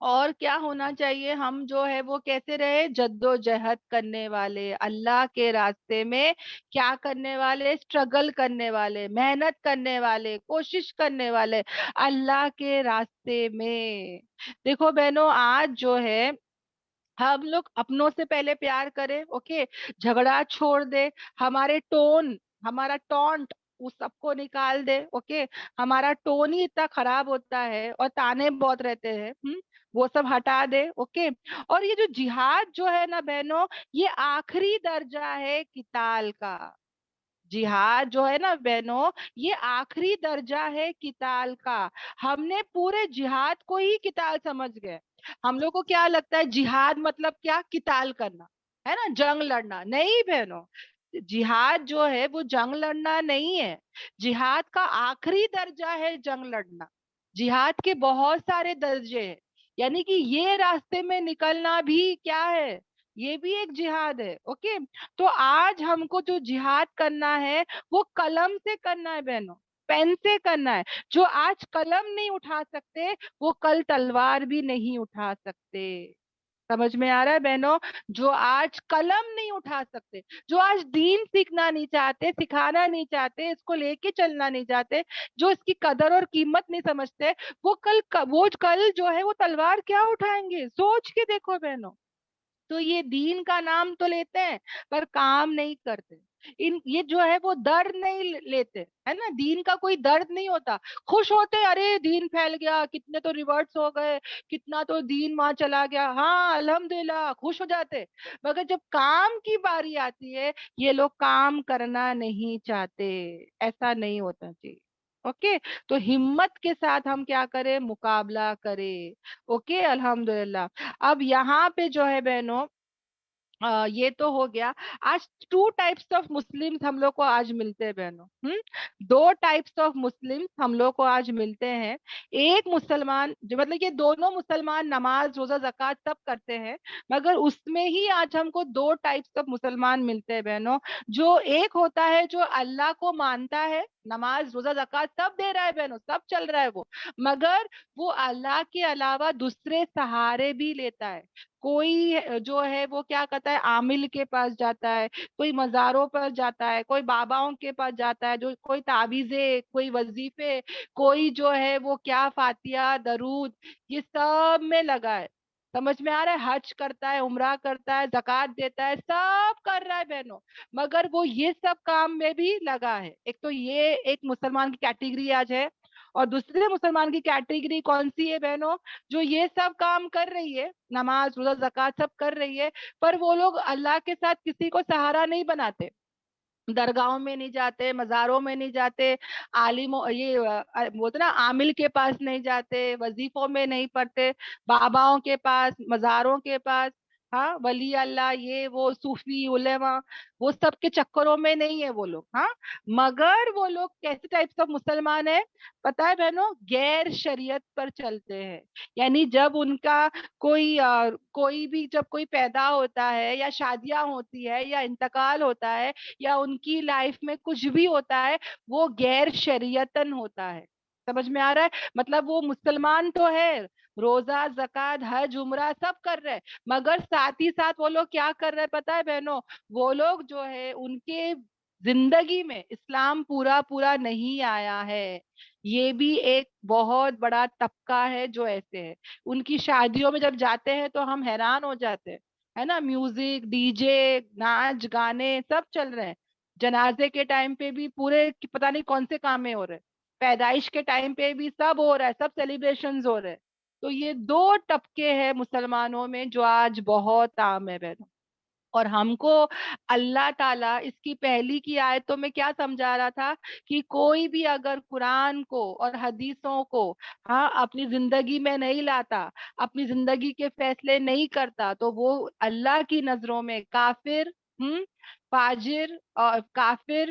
اور کیا ہونا چاہیے؟ ہم جو ہے وہ کیسے رہے؟ جدوجہد کرنے والے، اللہ کے راستے میں کیا کرنے والے؟ اسٹرگل کرنے والے، محنت کرنے والے، کوشش کرنے والے اللہ کے راستے میں۔ دیکھو بہنوں، آج جو ہے ہم لوگ اپنوں سے پہلے پیار کریں، اوکے، جھگڑا چھوڑ دے، ہمارے ٹون، ہمارا ٹونٹ اس سب کو نکال دے، اوکے، ہمارا ٹون ہی اتنا خراب ہوتا ہے اور تانے بہت رہتے ہیں، وہ سب ہٹا دے، اوکے۔ اور یہ جو جہاد جو ہے نا بہنوں، یہ آخری درجہ ہے قتال کا۔ جہاد جو ہے نا بہنوں، یہ آخری درجہ ہے قتال کا۔ ہم نے پورے جہاد کو ہی قتال سمجھ گئے۔ ہم لوگ کو کیا لگتا ہے جہاد مطلب کیا؟ قتال کرنا، ہے نا، جنگ لڑنا۔ نہیں بہنوں، جہاد جو ہے وہ جنگ لڑنا نہیں ہے۔ جہاد کا آخری درجہ ہے جنگ لڑنا۔ جہاد کے بہت سارے درجے ہیں، یعنی کہ یہ راستے میں نکلنا بھی کیا ہے؟ یہ بھی ایک جہاد ہے، اوکے۔ تو آج ہم کو جو جہاد کرنا ہے وہ قلم سے کرنا ہے بہنوں، پین سے کرنا ہے۔ جو آج قلم نہیں اٹھا سکتے وہ کل تلوار بھی نہیں اٹھا سکتے۔ سمجھ میں آ رہا ہے بہنوں؟ جو آج قلم نہیں اٹھا سکتے، جو آج دین سیکھنا نہیں چاہتے، سکھانا نہیں چاہتے، اس کو لے کے چلنا نہیں چاہتے، جو اس کی قدر اور قیمت نہیں سمجھتے، وہ کل جو ہے وہ تلوار کیا اٹھائیں گے؟ سوچ کے دیکھو بہنوں۔ تو یہ دین کا نام تو لیتے ہیں پر کام نہیں کرتے۔ یہ جو ہے وہ درد نہیں لیتے، ہے نا، دین کا کوئی درد نہیں ہوتا۔ خوش ہوتے، ارے دین پھیل گیا، کتنے تو ریورٹس ہو گئے، کتنا تو دین وہاں چلا گیا، ہاں الحمدللہ خوش ہو جاتے۔ مگر جب کام کی باری آتی ہے یہ لوگ کام کرنا نہیں چاہتے۔ ایسا نہیں ہوتا جی، اوکے۔ تو ہمت کے ساتھ ہم کیا کریں؟ مقابلہ کریں، اوکے، الحمدللہ۔ اب یہاں پہ جو ہے بہنوں، یہ تو ہو گیا۔ آج ٹو ٹائپس آف مسلم ہم لوگ کو آج ملتے ہیں بہنوں، دو ٹائپس آف مسلم ہم لوگ کو آج ملتے ہیں۔ ایک مسلمان جو مطلب یہ دونوں مسلمان نماز روزہ زکوٰۃ سب کرتے ہیں، مگر اس میں ہی آج ہم کو دو ٹائپس آف مسلمان ملتے ہیں بہنوں۔ جو ایک ہوتا ہے جو اللہ کو مانتا ہے، نماز روزہ زکوٰۃ سب دے رہا ہے بہنوں، سب چل رہا ہے وہ، مگر وہ اللہ کے علاوہ دوسرے سہارے بھی لیتا ہے۔ کوئی جو ہے وہ کیا کرتا ہے؟ عامل کے پاس جاتا ہے، کوئی مزاروں پر جاتا ہے، کوئی باباؤں کے پاس جاتا ہے، جو کوئی تعویذیں، کوئی وظیفے، کوئی جو ہے وہ کیا فاتحہ درود، یہ سب میں لگا ہے۔ سمجھ میں آ رہا ہے؟ حج کرتا ہے، عمرہ کرتا ہے، زکوٰۃ دیتا ہے، سب کر رہا ہے بہنوں، مگر وہ یہ سب کام میں بھی لگا ہے۔ ایک تو یہ ایک مسلمان کی کیٹیگری آج ہے، اور دوسرے مسلمان کی کیٹیگری کون سی ہے بہنوں؟ جو یہ سب کام کر رہی ہے، نماز روزہ زکوٰۃ سب کر رہی ہے، پر وہ لوگ اللہ کے ساتھ کسی کو سہارا نہیں بناتے، درگاہوں میں نہیں جاتے، مزاروں میں نہیں جاتے، عالم یہ بولتے نا عامل کے پاس نہیں جاتے، وظیفوں میں نہیں پڑھتے، باباؤں کے پاس، مزاروں کے پاس، ہاں، ولی اللہ، یہ وہ صوفی علماء، وہ سب کے چکروں میں نہیں ہے وہ لوگ، ہاں۔ مگر وہ لوگ کیسے ٹائپ آف مسلمان ہیں پتا ہے بہنوں؟ غیر شریعت پر چلتے ہیں۔ یعنی جب ان کا کوئی بھی جب کوئی پیدا ہوتا ہے یا شادیاں ہوتی ہے یا انتقال ہوتا ہے یا ان کی لائف میں کچھ بھی ہوتا ہے، وہ غیر شریعتن ہوتا ہے۔ سمجھ میں آ رہا ہے؟ مطلب وہ مسلمان تو ہے، روزہ زکوٰۃ حج عمرہ سب کر رہے، مگر ساتھ ہی ساتھ وہ لوگ کیا کر رہے پتا ہے بہنوں؟ وہ لوگ جو ہے ان کے زندگی میں اسلام پورا پورا نہیں آیا ہے۔ یہ بھی ایک بہت بڑا طبقہ ہے جو ایسے ہے۔ ان کی شادیوں میں جب جاتے ہیں تو ہم حیران ہو جاتے ہیں، ہے نا، میوزک، ڈی جے، ناچ گانے سب چل رہے ہیں۔ جنازے کے ٹائم پہ بھی پورے پتہ نہیں کون سے کام میں ہو رہے، پیدائش کے ٹائم پہ بھی سب ہو رہا ہے، سب سیلیبریشنز ہو رہے ہیں۔ تو یہ دو طبقے ہیں مسلمانوں میں جو آج بہت عام ہے بہنوں۔ اور ہم کو اللہ تعالیٰ اس کی پہلی کی آیتوں میں کیا سمجھا رہا تھا کہ کوئی بھی اگر قرآن کو اور حدیثوں کو اپنی زندگی میں نہیں لاتا، اپنی زندگی کے فیصلے نہیں کرتا، تو وہ اللہ کی نظروں میں کافر، فاجر اور کافر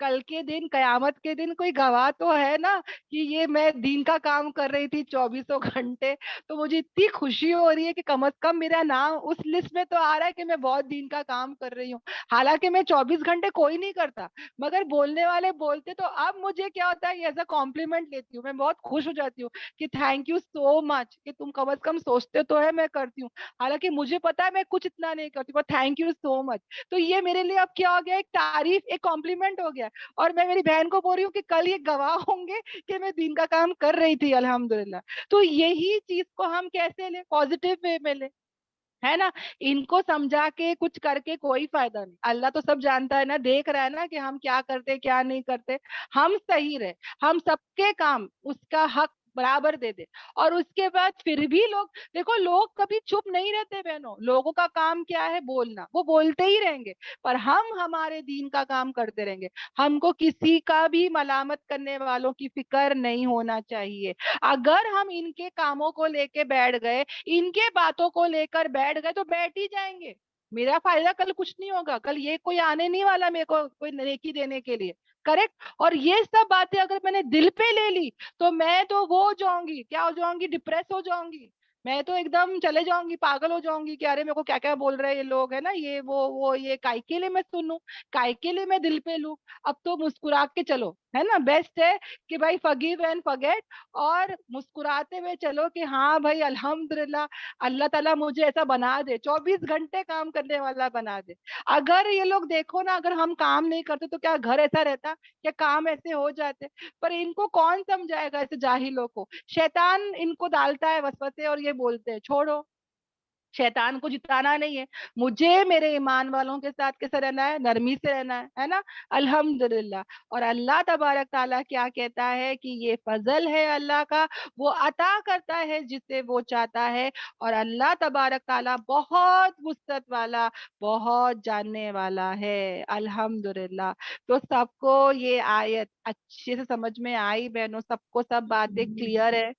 کل کے دن قیامت کے دن کوئی گواہ تو ہے نا کہ یہ میں دین کا کام کر رہی تھی 24 گھنٹے. تو مجھے اتنی خوشی ہو رہی ہے کہ کم از کم میرا نام اس لسٹ میں تو آ رہا ہے کہ میں بہت دین کا کام کر رہی ہوں. حالانکہ میں 24 گھنٹے کوئی نہیں کرتا, مگر بولنے والے بولتے, تو اب مجھے کیا ہوتا ہے ایز اے کمپلیمنٹ لیتی ہوں, میں بہت خوش ہو جاتی ہوں کہ تھینک یو سو مچ کہ تم کم از کم سوچتے تو ہے میں کرتی ہوں. حالانکہ مجھے پتا ہے میں کچھ اتنا نہیں کرتی, پر تھینک یو سو مچ. تو یہ میرے لیے اب کیا ہو گیا, ایک تعریف, ایک کمپلیمنٹ ہو گیا. اور میں میری بہن کو بول رہی ہوں کہ کل یہ گواہ ہوں گے کہ میں دین کا کام کر رہی تھی الحمدللہ. تو یہی چیز کو ہم کیسے لیں, پازیٹیو وے میں لیں, ہے نا. ان کو سمجھا کے کچھ کر کے کوئی فائدہ نہیں. اللہ تو سب جانتا ہے نا, دیکھ رہا ہے نا کہ ہم کیا کرتے کیا نہیں کرتے. ہم صحیح رہے, ہم سب کے کام اس کا حق برابر دے دے. اور اس کے بعد پھر بھی لوگ, دیکھو لوگ کبھی چپ نہیں رہتے بہنوں, لوگوں کا کام کیا ہے بولنا, وہ بولتے ہی رہیں گے, پر ہم ہمارے دین کا کام کرتے رہیں گے. ہم کو کسی کا بھی ملامت کرنے والوں کی فکر نہیں ہونا چاہیے. اگر ہم ان کے کاموں کو لے کے بیٹھ گئے, ان کے باتوں کو لے کر بیٹھ گئے, تو بیٹھ ہی جائیں گے. میرا فائدہ کل کچھ نہیں ہوگا, کل یہ کوئی آنے نہیں والا میرے کو کوئی نیکی دینے کے لیے. کریکٹ. اور یہ سب باتیں اگر میں نے دل پہ لے لی تو میں تو وہ ہو جاؤں گی, کیا ہو جاؤں گی, ڈپریس ہو جاؤں گی. میں تو ایک دم چلے جاؤں گی, پاگل ہو جاؤں گی کہ ارے میرے کو کیا کیا بول رہے ہیں یہ لوگ, ہے نا, یہ وہ یہ کائی کے لیے میں سنوں, کائی کے لیے میں دل پہ لوں. اب تو مسکرا کے چلو, ہے نا, بیسٹ ہے کہ بھائی فگیو اینڈ فگیٹ, اور مسکراتے ہوئے چلو کہ ہاں بھائی الحمدللہ اللہ تعالیٰ مجھے ایسا بنا دے, 24 گھنٹے کام کرنے والا بنا دے. اگر یہ لوگ دیکھو نا, اگر ہم کام نہیں کرتے تو کیا گھر ایسا رہتا, کیا کام ایسے ہو جاتے. پر ان کو کون سمجھائے گا, ایسے جاہلوں کو. شیطان ان کو ڈالتا ہے وسوسے اور یہ بولتے ہیں چھوڑو, شیطان کو جتانا نہیں ہے. مجھے میرے ایمان والوں کے ساتھ کیسے رہنا ہے, نرمی سے رہنا ہے نا, الحمدللہ. اور اللہ تبارک تعالیٰ کیا کہتا ہے کہ یہ فضل ہے اللہ کا, وہ عطا کرتا ہے جسے وہ چاہتا ہے. اور اللہ تبارک تعالیٰ بہت وسعت والا, بہت جاننے والا ہے, الحمدللہ. تو سب کو یہ آیت اچھے سے سمجھ میں آئی بہنوں, سب کو سب باتیں کلیئر ہے.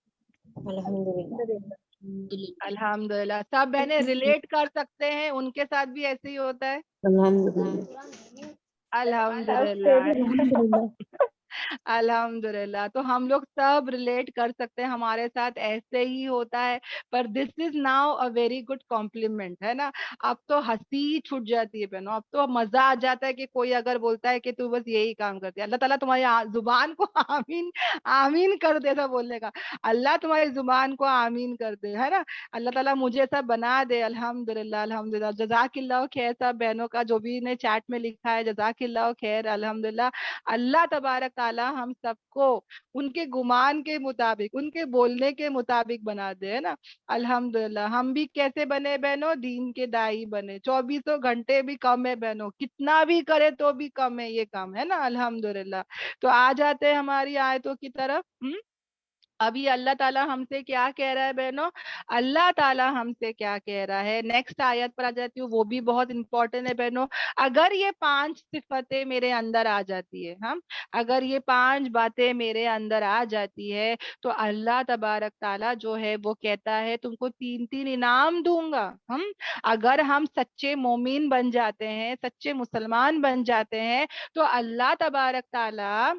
الحمدللہ سب بہنیں ریلیٹ کر سکتے ہیں, ان کے ساتھ بھی ایسے ہی ہوتا ہے. الحمدللہ الحمدللہ. تو ہم لوگ سب ریلیٹ کر سکتے ہیں, ہمارے ساتھ ایسے ہی ہوتا ہے. پر this is now a very good compliment, ہے نا. اب تو ہنسی چھوٹ جاتی ہے بہنوں, اب تو مزہ آ جاتا ہے کہ کوئی اگر بولتا ہے کہ تو بس یہی کام کرتی ہے, اللہ تعالیٰ تمہاری زبان کو آمین آمین کر دے. بولنے کا, اللہ تمہاری زبان کو آمین کر دے, ہے نا. اللہ تعالیٰ مجھے ایسا بنا دے, الحمدللہ الحمدللہ. جزاک اللہ خیر سب بہنوں کا, جو بھی نے چیٹ میں لکھا ہے, جزاک اللہ خیر, الحمدللہ. اللہ تبارک تعالیٰ ہم سب کو ان کے گمان کے مطابق, ان کے بولنے کے مطابق بنا دے, ہے نا. الحمدللہ. ہم بھی کیسے بنے بہنوں, دین کے دائی بنے. 24 گھنٹے بھی کم ہے بہنوں, کتنا بھی کرے تو بھی کم ہے یہ کام, ہے نا, الحمدللہ. تو آ جاتے ہیں ہماری آیتوں کی طرف. ابھی اللہ تعالیٰ ہم سے کیا کہہ رہا ہے بہنوں, اللہ تعالیٰ ہم سے کیا کہہ رہا ہے. نیکسٹ آیت پر آ جاتی ہوں, وہ بھی بہت امپورٹنٹ ہے بہنوں. اگر یہ 5 صفتیں میرے اندر آ جاتی ہے, ہم اگر یہ 5 باتیں میرے اندر آ جاتی ہے, تو اللہ تبارک تعالیٰ جو ہے وہ کہتا ہے تم کو 3 انعام دوں گا. اگر ہم سچے مومن بن جاتے ہیں, سچے مسلمان بن جاتے ہیں, تو اللہ تبارک تعالیٰ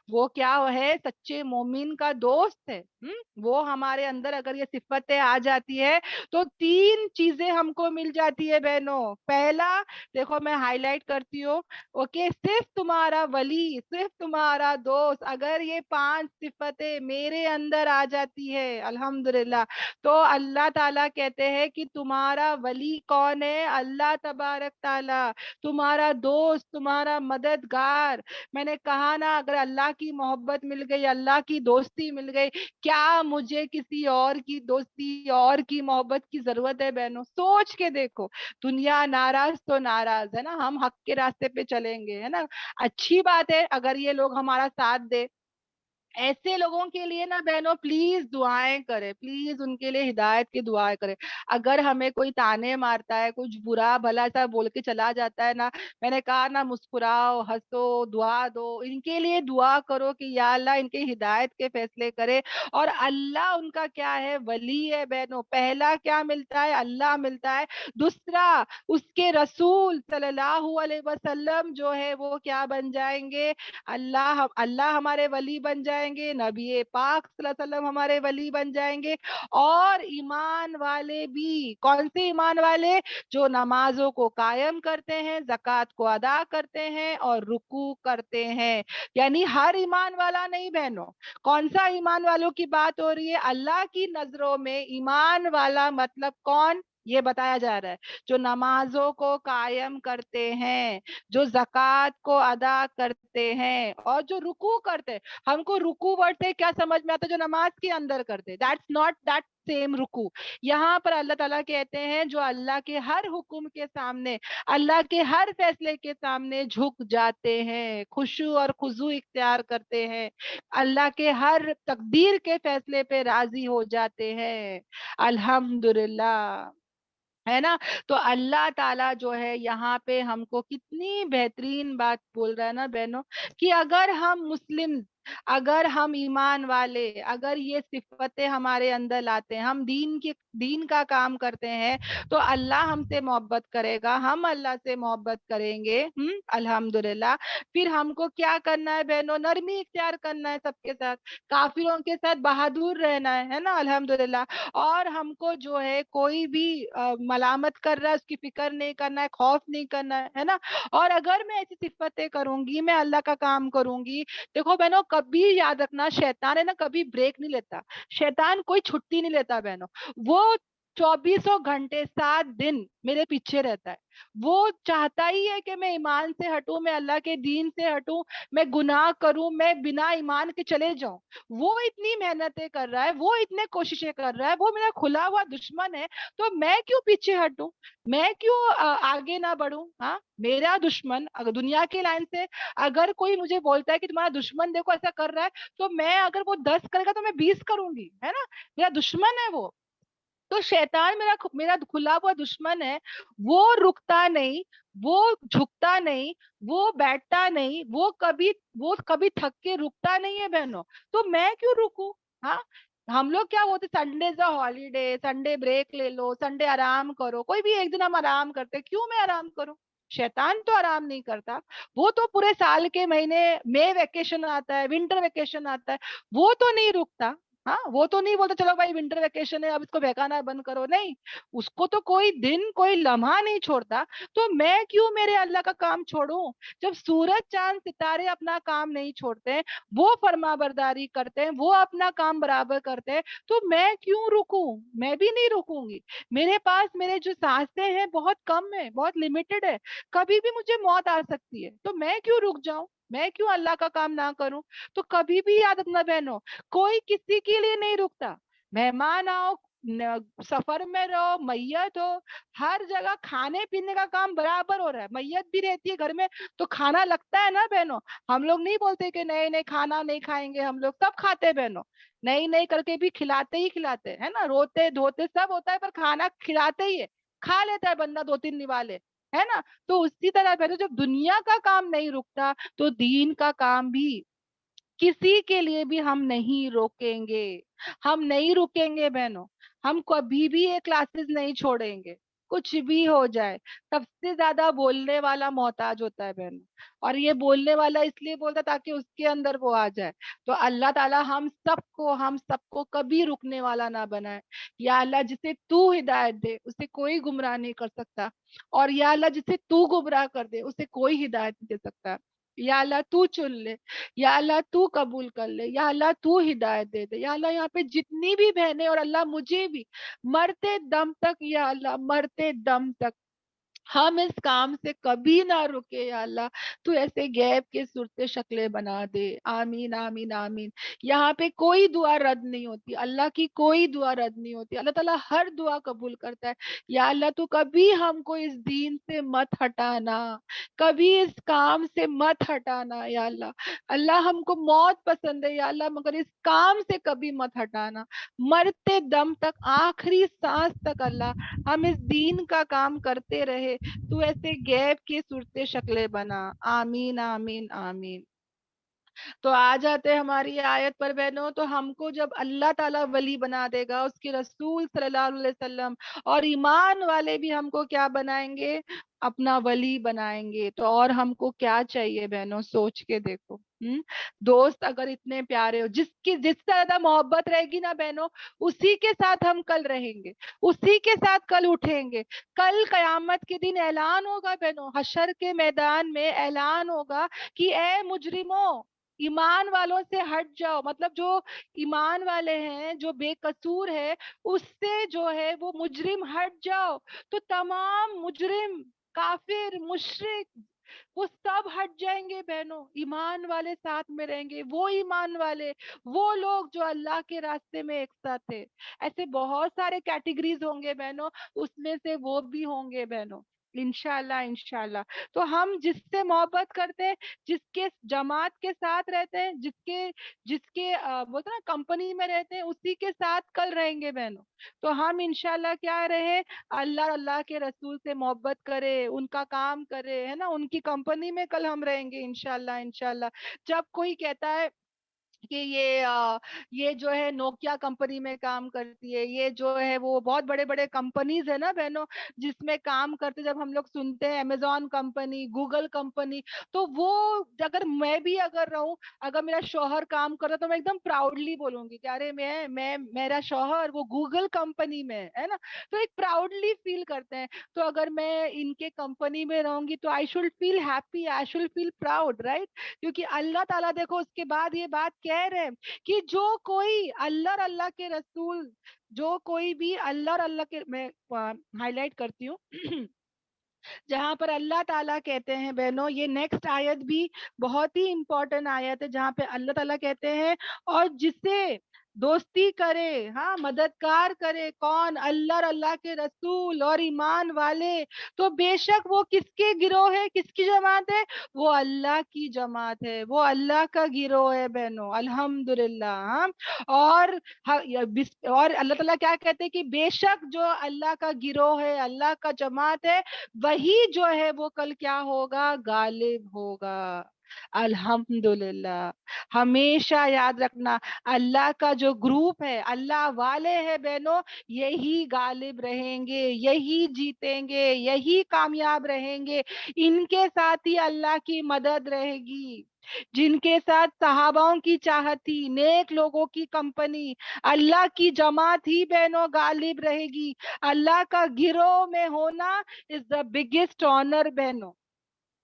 وہ کیا ہے, سچے مومن کا دوست ہے. وہ ہمارے اندر اگر یہ صفتیں آ جاتی ہے تو 3 چیزیں ہم کو مل جاتی ہے بہنوں. پہلا, دیکھو میں ہائی لائٹ کرتی ہوں, اوکے, صرف تمہارا ولی, صرف تمہارا دوست, اگر یہ 5 صفتیں میرے اندر آ جاتی ہے, الحمدللہ, تو اللہ تعالیٰ کہتے ہیں کہ تمہارا ولی کون ہے, اللہ تبارک تعالیٰ, تمہارا دوست, تمہارا مددگار. میں نے کہا نا, اگر اللہ کی محبت مل گئی, اللہ کی دوستی مل گئی, کیا مجھے کسی اور کی دوستی اور کی محبت کی ضرورت ہے بہنوں. سوچ کے دیکھو, دنیا ناراض تو ناراض, ہے نا, ہم حق کے راستے پہ چلیں گے, ہے نا. اچھی بات ہے اگر یہ لوگ ہمارا ساتھ دے, ایسے لوگوں کے لیے نا بہنوں پلیز دعائیں کریں, پلیز ان کے لیے ہدایت کی دعائیں کریں. اگر ہمیں کوئی تانے مارتا ہے, کچھ برا بھلا سا بول کے چلا جاتا ہے نا, میں نے کہا نا مسکراؤ, ہنسو, دعا دو, ان کے لیے دعا کرو کہ یا اللہ ان کے ہدایت کے فیصلے کرے. اور اللہ ان کا کیا ہے, ولی ہے بہنوں. پہلا کیا ملتا ہے, اللہ ملتا ہے. دوسرا اس کے رسول صلی اللہ علیہ وسلم جو ہے وہ کیا بن جائیں گے, اللہ ہمارے ولی بن جائیں گے, نبی پاک صلی اللہ علیہ وسلم ہمارے ولی بن جائیں گے. اور ایمان والے بھی, کون سے ایمان والے, جو نمازوں کو قائم کرتے ہیں, زکوٰۃ کو ادا کرتے ہیں اور رکوع کرتے ہیں. یعنی ہر ایمان والا نہیں بہنوں. کون سا ایمان والوں کی بات ہو رہی ہے, اللہ کی نظروں میں ایمان والا مطلب کون, یہ بتایا جا رہا ہے. جو نمازوں کو قائم کرتے ہیں, جو زکوٰۃ کو ادا کرتے ہیں اور جو رکوع کرتے ہیں. ہم کو رکوع ورڈ سے کیا سمجھ میں آتا ہے, جو نماز کے اندر کرتے, دیٹس ناٹ دیٹ سیم رکوع. یہاں پر اللہ تعالیٰ کہتے ہیں جو اللہ کے ہر حکم کے سامنے, اللہ کے ہر فیصلے کے سامنے جھک جاتے ہیں, خشوع اور خضوع اختیار کرتے ہیں, اللہ کے ہر تقدیر کے فیصلے پہ راضی ہو جاتے ہیں. الحمدللہ, ہے نا. تو اللہ تعالیٰ جو ہے یہاں پہ ہم کو کتنی بہترین بات بول رہا ہے نا بہنوں, کہ اگر ہم مسلم, اگر ہم ایمان والے, اگر یہ صفتیں ہمارے اندر لاتے ہیں, ہم دین کا کام کرتے ہیں, تو اللہ ہم سے محبت کرے گا, ہم اللہ سے محبت کریں گے. الحمدللہ. پھر ہم کو کیا کرنا ہے بہنوں, نرمی اختیار کرنا ہے سب کے ساتھ, کافروں کے ساتھ بہادر رہنا ہے نا. الحمدللہ. اور ہم کو جو ہے کوئی بھی ملامت کر رہا ہے اس کی فکر نہیں کرنا ہے, خوف نہیں کرنا ہے نا. اور اگر میں ایسی صفتیں کروں گی, میں اللہ کا کام کروں گی, دیکھو بہنوں کبھی یاد رکھنا, شیطان ہے نا کبھی بریک نہیں لیتا, شیطان کوئی چھٹی نہیں لیتا بہنوں. وہ 24 گھنٹے 7 دن میرے پیچھے رہتا ہے. وہ چاہتا ہی ہے کہ میں ایمان سے ہٹوں, میں اللہ کے دین سے ہٹوں, میں گناہ کروں, میں بنا ایمان کے چلے جاؤں. وہ اتنی محنتیں کر رہا ہے, وہ اتنے کوششیں کر رہا ہے, وہ میرا کھلا ہوا دشمن ہے, تو میں کیوں پیچھے ہٹوں, میں کیوں آگے نہ بڑھوں. ہاں, میرا دشمن اگر دنیا کی لائن سے اگر کوئی مجھے بولتا ہے کہ تمہارا دشمن دیکھو ایسا کر رہا ہے, تو میں اگر وہ 10 کرے گا تو میں 20 کروں گی, ہے نا. میرا دشمن ہے وہ. تو شیطان میرا کھلا ہوا دشمن ہے. وہ رکتا نہیں, وہ جھکتا نہیں, وہ بیٹھتا نہیں, وہ کبھی تھک کے رکتا نہیں ہے بہنوں. تو میں کیوں رکوں. ہاں, ہم لوگ کیا ہوتے, سنڈے سے ہالیڈے, سنڈے بریک لے لو, سنڈے آرام کرو, کوئی بھی ایک دن ہم آرام کرتے, کیوں میں آرام کروں. شیطان تو آرام نہیں کرتا, وہ تو پورے سال کے مہینے میں ویکیشن آتا ہے, ونٹر ویکیشن آتا ہے, وہ تو نہیں رکتا. ہاں, وہ تو نہیں بولتا چلو بھائی ونٹر ویکیشن ہے اب اس کو بہکانا بند کرو, نہیں, اس کو تو کوئی دن کوئی لمحہ نہیں چھوڑتا. تو میں کیوں میرے اللہ کا کام چھوڑوں. جب سورج چاند ستارے اپنا کام نہیں چھوڑتے, وہ فرما برداری کرتے ہیں, وہ اپنا کام برابر کرتے ہیں, تو میں کیوں رکوں. میں بھی نہیں رکوں گی. میرے پاس میرے جو سانسیں ہیں بہت کم ہے, بہت لمیٹڈ ہے, کبھی بھی مجھے موت آ سکتی ہے, تو میں کیوں رک جاؤں, میں کیوں اللہ کا کام نہ کروں. تو کبھی بھی یاد رکھنا بہنوں, کوئی کسی کے لیے نہیں رکتا. مہمان آؤ, سفر میں رہو, میت ہو, ہر جگہ کھانے پینے کا کام برابر ہو رہا ہے. میت بھی رہتی ہے گھر میں تو کھانا لگتا ہے نا بہنوں. ہم لوگ نہیں بولتے کہ نہیں نہیں کھانا نہیں کھائیں گے, ہم لوگ سب کھاتے ہیں بہنوں, نہیں نہیں کر کے بھی کھلاتے ہی کھلاتے ہے نا, روتے دھوتے سب ہوتا ہے, پر کھانا کھلاتے ہی ہے, کھا لیتا ہے بندہ 2-3 نوالے, ہے نا. تو اسی طرح بہنوں جب دنیا کا کام نہیں رکتا, تو دین کا کام بھی کسی کے لیے بھی ہم نہیں روکیں گے. ہم نہیں رکیں گے بہنوں, ہم کبھی بھی یہ کلاسز نہیں چھوڑیں گے, کچھ بھی ہو جائے. سب سے زیادہ بولنے والا محتاج ہوتا ہے بہنوں, اور یہ بولنے والا اس لیے بولتا تاکہ اس کے اندر وہ آ جائے. تو اللہ تعالیٰ ہم سب کو کبھی رکنے والا نہ بنائے. یا اللہ جسے تو ہدایت دے اسے کوئی گمراہ نہیں کر سکتا, اور یا اللہ جسے تو گمراہ کر دے اسے کوئی ہدایت نہیں دے سکتا. یا اللہ تو چن لے, یا اللہ تو قبول کر لے, یا اللہ تو ہدایت دے دے. یا اللہ یہاں پہ جتنی بھی بہنیں اور اللہ مجھے بھی مرتے دم تک, یا اللہ مرتے دم تک ہم اس کام سے کبھی نہ رکے یا اللہ. تو ایسے گیپ کے صورت شکلیں بنا دے. آمین آمین آمین. یہاں پہ کوئی دعا رد نہیں ہوتی، اللہ کی کوئی دعا رد نہیں ہوتی، اللہ تعالیٰ ہر دعا قبول کرتا ہے. یا اللہ تو کبھی ہم کو اس دین سے مت ہٹانا، کبھی اس کام سے مت ہٹانا یا اللہ. اللہ ہم کو موت پسند ہے یا اللہ، مگر اس کام سے کبھی مت ہٹانا. مرتے دم تک، آخری سانس تک اللہ ہم اس دین کا کام کرتے رہے. تو ایسے گیپ کی صورت شکلیں بنا. آمین آمین آمین. تو آ جاتے ہیں ہماری آیت پر بہنوں. تو ہم کو جب اللہ تعالیٰ ولی بنا دے گا، اس کے رسول صلی اللہ علیہ وسلم اور ایمان والے بھی ہم کو کیا بنائیں گے؟ اپنا ولی بنائیں گے. تو اور ہم کو کیا چاہیے بہنوں؟ سوچ کے دیکھو. دوست اگر اتنے پیارے ہو، جس سے زیادہ محبت رہے گی نا بہنوں، اسی کے ساتھ ہم کل رہیں گے، اسی کے ساتھ کل اٹھیں گے. کل قیامت کے دن اعلان ہوگا بہنوں، حشر کے میدان میں اعلان ہوگا کہ اے مجرموں، ایمان والوں سے ہٹ جاؤ. مطلب جو ایمان والے ہیں، جو بے قصور ہے، اس سے جو ہے وہ مجرم ہٹ جاؤ. تو تمام مجرم، کافر، مشرک، وہ سب ہٹ جائیں گے بہنوں. ایمان والے ساتھ میں رہیں گے. وہ ایمان والے، وہ لوگ جو اللہ کے راستے میں ایک ساتھ تھے. ایسے بہت سارے کیٹیگریز ہوں گے بہنوں، اس میں سے وہ بھی ہوں گے بہنوں. انشاءاللہ انشاءاللہ. تو ہم جس سے محبت کرتے ہیں، جس کے جماعت کے ساتھ رہتے ہیں، جس کے بولتے نا کمپنی میں رہتے ہیں، اسی کے ساتھ کل رہیں گے بہنوں. تو ہم انشاءاللہ کیا رہے؟ اللہ اللہ کے رسول سے محبت کرے، ان کا کام کرے، ہے نا، ان کی کمپنی میں کل ہم رہیں گے انشاءاللہ انشاءاللہ. جب کوئی کہتا ہے کہ یہ جو ہے نوکیا کمپنی میں کام کرتی ہے، یہ جو ہے وہ بہت بڑے بڑے کمپنیز ہے نا بہنوں جس میں کام کرتے، جب ہم لوگ سنتے ہیں امیزون کمپنی، گوگل کمپنی، تو وہ اگر میں بھی اگر رہوں، اگر میرا شوہر کام کر رہا تو میں ایک دم پراؤڈلی بولوں گی کہ ارے میں میرا شوہر وہ گوگل کمپنی میں ہے نا. تو ایک پراؤڈلی فیل کرتے ہیں. تو اگر میں ان کے کمپنی میں رہوں گی تو I should feel happy, I should feel proud, right? کیونکہ اللہ تعالیٰ دیکھو اس کے بعد یہ بات کہہ رہے ہیں کہ جو کوئی اللہ اور اللہ کے رسول، جو کوئی بھی اللہ اور اللہ کے، میں ہائی لائٹ کرتی ہوں جہاں پر اللہ تعالیٰ کہتے ہیں بہنوں، یہ نیکسٹ آیت بھی بہت ہی امپورٹنٹ آیت ہے، جہاں پہ اللہ تعالیٰ کہتے ہیں اور جسے دوستی کرے، ہاں مددگار کرے، کون؟ اللہ اور اللہ کے رسول اور ایمان والے. تو بے شک وہ کس کے گروہ ہے، کس کی جماعت ہے؟ وہ اللہ کی جماعت ہے، وہ اللہ کا گروہ ہے بہنوں. الحمدللہ. ہاں. اور اور اللہ تعالیٰ کیا کہتے ہیں کہ بے شک جو اللہ کا گروہ ہے، اللہ کا جماعت ہے، وہی جو ہے وہ کل کیا ہوگا؟ غالب ہوگا. الحمدللہ. ہمیشہ یاد رکھنا، اللہ کا جو گروپ ہے، اللہ والے ہیں بہنوں، یہی غالب رہیں گے، یہی جیتیں گے، یہی کامیاب رہیں گے. ان کے ساتھ ہی اللہ کی مدد رہے گی. جن کے ساتھ صحاباؤں کی چاہت تھی، نیک لوگوں کی کمپنی، اللہ کی جماعت ہی بہنوں غالب رہے گی. اللہ کا گروہ میں ہونا از دا بگیسٹ آنر بہنوں،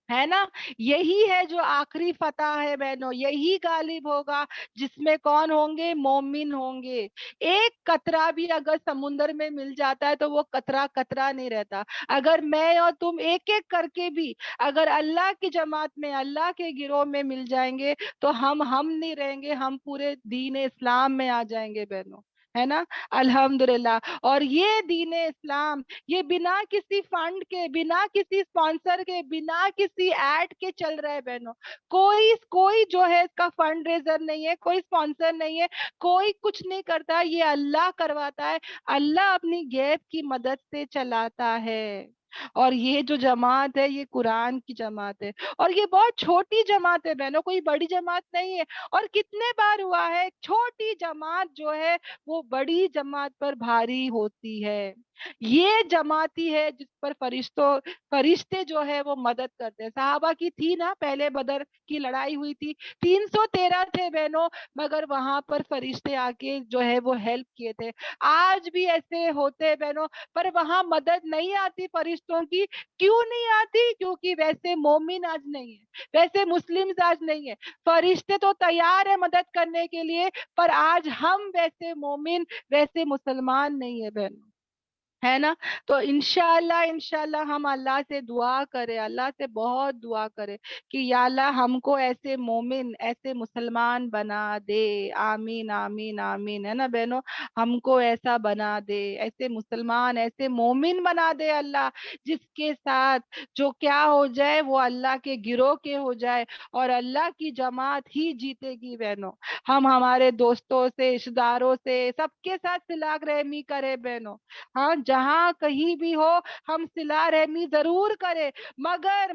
ہے نا. یہی ہے جو آخری فتح ہے بہنوں. یہی غالب ہوگا جس میں کون ہوں گے؟ مومن ہوں گے. ایک قطرہ بھی اگر سمندر میں مل جاتا ہے تو وہ قطرہ قطرہ نہیں رہتا. اگر میں اور تم ایک ایک کر کے بھی اگر اللہ کی جماعت میں، اللہ کے گروہ میں مل جائیں گے تو ہم نہیں رہیں گے، ہم پورے دین اسلام میں آ جائیں گے بہنوں، ہے نا. الحمدللہ. اور یہ دین اسلام، یہ بنا کسی فنڈ کے، بنا کسی اسپانسر کے، بنا کسی ایڈ کے چل رہا ہے بہنوں. کوئی جو ہے اس کا فنڈ ریزر نہیں ہے، کوئی اسپانسر نہیں ہے، کوئی کچھ نہیں کرتا. یہ اللہ کرواتا ہے. اللہ اپنی غیب کی مدد سے چلاتا ہے. اور یہ جو جماعت ہے یہ قرآن کی جماعت ہے، اور یہ بہت چھوٹی جماعت ہے بہنوں، کوئی بڑی جماعت نہیں ہے. اور کتنے بار ہوا ہے چھوٹی جماعت جو ہے وہ بڑی جماعت پر بھاری ہوتی ہے. یہ جماعت ہی ہے جس پر فرشتے جو ہے وہ مدد کرتے ہیں. صحابہ کی تھی نا، پہلے بدر کی لڑائی ہوئی تھی، 313 تھے بہنوں، مگر وہاں پر فرشتے آ کے جو ہے وہ ہیلپ کیے تھے. آج بھی ایسے ہوتے ہیں بہنوں، پر وہاں مدد نہیں آتی فرشتوں کی. کیوں نہیں آتی؟ کیونکہ ویسے مومن آج نہیں ہے، ویسے مسلم آج نہیں ہے. فرشتے تو تیار ہے مدد کرنے کے لیے، پر آج ہم ویسے مومن، ویسے مسلمان نہیں ہے بہنوں، ہے نا. تو انشاءاللہ ہم اللہ سے دعا کریں, اللہ سے بہت دعا کریں کہ یا اللہ ہم کو ایسے مومن, ایسے مسلمان بنا دے. آمین آمین آمین, ہے نا بہنوں, ہم کو ایسا بنا دے, ایسے مسلمان, ایسے مومن بنا دے اللہ, جس کے ساتھ جو کیا ہو جائے وہ اللہ کے گروہ کے ہو جائے اور اللہ کی جماعت ہی جیتے گی بہنوں. ہم ہمارے دوستوں سے, رشتہ داروں سے, سب کے ساتھ صلہ رحمی کرے بہنوں. ہاں جہاں کہیں بھی ہو ہم صلہ رحمی ضرور کریں, مگر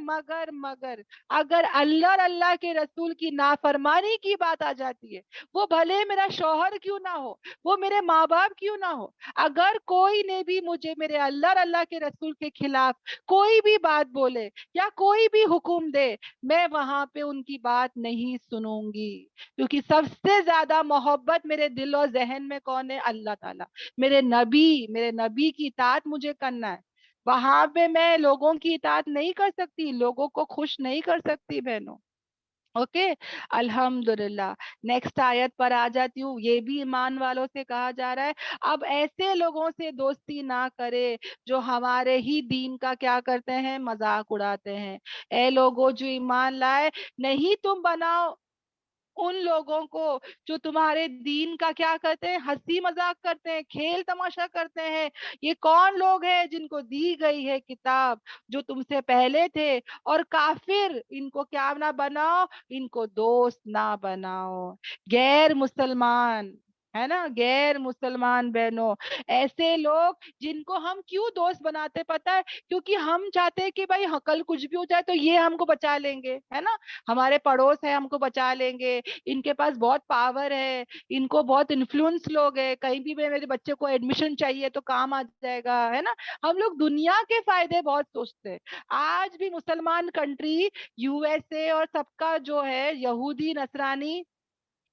اگر اللہ اور اللہ کے رسول کی نافرمانی کی بات آ جاتی ہے, وہ بھلے میرا شوہر کیوں نہ ہو, وہ میرے ماں باپ کیوں نہ ہو, اگر کوئی نے بھی مجھے میرے اللہ اور اللہ کے رسول کے خلاف کوئی بھی بات بولے یا کوئی بھی حکم دے, میں وہاں پہ ان کی بات نہیں سنوں گی, کیونکہ سب سے زیادہ محبت میرے دل و ذہن میں کون ہے؟ اللہ تعالیٰ, میرے نبی کی اطاعت مجھے کرنا ہے. وہاں پہ میں لوگوں کی اطاعت نہیں کر سکتی, لوگوں کو خوش نہیں کر سکتی بہنوں. اوکے, الحمدللہ. نیکسٹ آیت پر آ جاتی ہوں. یہ بھی ایمان والوں سے کہا جا رہا ہے, اب ایسے لوگوں سے دوستی نہ کرے جو ہمارے ہی دین کا کیا کرتے ہیں؟ مذاق اڑاتے ہیں. اے لوگوں جو ایمان لائے, نہیں تم بناؤ ان لوگوں کو جو تمہارے دین کا کیا کرتے ہیں؟ ہنسی مذاق کرتے ہیں, کھیل تماشا کرتے ہیں. یہ کون لوگ ہیں؟ جن کو دی گئی ہے کتاب, جو تم سے پہلے تھے, اور کافر, ان کو کیا نہ بناؤ, ان کو دوست نہ بناؤ. غیر مسلمان, ہے نا, غیر مسلمان بہنوں, ایسے لوگ جن کو ہم کیوں دوست بناتے پتہ ہے؟ کیونکہ ہم چاہتے ہیں کہ بھائی کل کچھ بھی ہو جائے تو یہ ہم کو بچا لیں گے, ہے نا, ہمارے پڑوس ہے ہم کو بچا لیں گے, ان کے پاس بہت پاور ہے, ان کو بہت انفلوئنس لوگ ہے, کہیں بھی میرے بچے کو ایڈمیشن چاہیے تو کام آ جائے گا, ہے نا. ہم لوگ دنیا کے فائدے بہت سوچتے ہیں. آج بھی مسلمان کنٹری, یو ایس اے اور سب کا جو ہے یہودی نصرانی,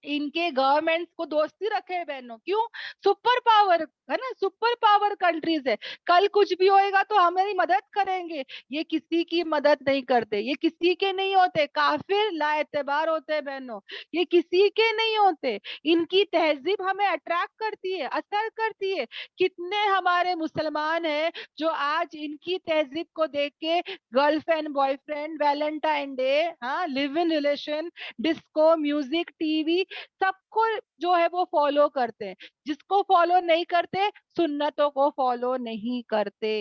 ان کے گورنمنٹس کو دوستی رکھے بہنوں. کیوں؟ سپر پاور ہے نا, سپر پاور کنٹریز ہے, کل کچھ بھی ہوئے گا تو ہماری مدد کریں گے. یہ کسی کی مدد نہیں کرتے, یہ کسی کے نہیں ہوتے, کافر لا اعتبار ہوتے ہیں بہنوں, یہ کسی کے نہیں ہوتے. ان کی تہذیب ہمیں اٹریکٹ کرتی ہے, اثر کرتی ہے. کتنے ہمارے مسلمان ہیں جو آج ان کی تہذیب کو دیکھ کے girl friend, boy friend, Valentine day, ہاں, live in relation, disco music, T V, سب کو جو ہے وہ فالو کرتے ہیں. جس کو فالو نہیں کرتے, سنتوں کو فالو نہیں کرتے.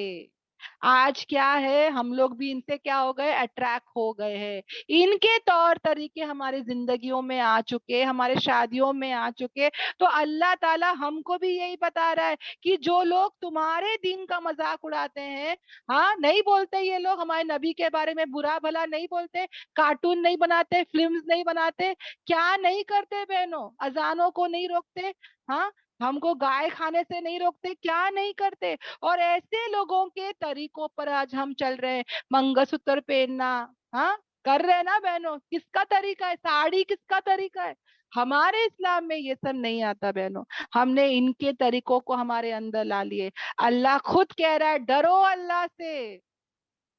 آج کیا ہے, ہم لوگ بھی ان سے کیا ہو گئے؟ اٹریکٹ ہو گئے ہیں. ان کے طور طریقے ہماری زندگیوں میں آ چکے, ہمارے شادیوں میں آ چکے. تو اللہ تعالیٰ ہم کو بھی یہی بتا رہا ہے کہ جو لوگ تمہارے دین کا مذاق اڑاتے ہیں, ہاں, نہیں بولتے یہ لوگ ہمارے نبی کے بارے میں برا بھلا نہیں بولتے, کارٹون نہیں بناتے, فلمز نہیں بناتے, کیا نہیں کرتے بہنوں؟ اذانوں کو نہیں روکتے, ہاں, ہم کو گائے کھانے سے نہیں روکتے, کیا نہیں کرتے؟ اور ایسے لوگوں کے طریقوں پر آج ہم چل رہے ہیں. منگل سوتر پہننا, ہاں, کر رہے نا بہنوں, کس کا طریقہ ہے؟ ساڑی کس کا طریقہ ہے؟ ہمارے اسلام میں یہ سب نہیں آتا بہنوں. ہم نے ان کے طریقوں کو ہمارے اندر لا لیے. اللہ خود کہہ رہا ہے, ڈرو اللہ سے,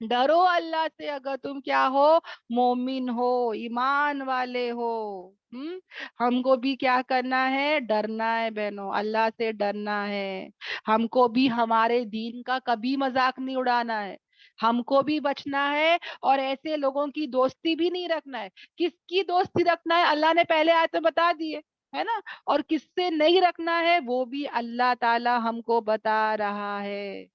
ڈرو اللہ سے, اگر تم کیا ہو؟ مومن ہو, ایمان والے ہو. ہم کو بھی کیا کرنا ہے؟ ڈرنا ہے بہنوں, اللہ سے ڈرنا ہے. ہم کو بھی ہمارے دین کا کبھی مذاق نہیں اڑانا ہے, ہم کو بھی بچنا ہے, اور ایسے لوگوں کی دوستی بھی نہیں رکھنا ہے. کس کی دوستی رکھنا ہے اللہ نے پہلے آیت میں بتا دیے, ہے نا, اور کس سے نہیں رکھنا ہے وہ بھی اللہ تعالی ہم کو بتا رہا ہے.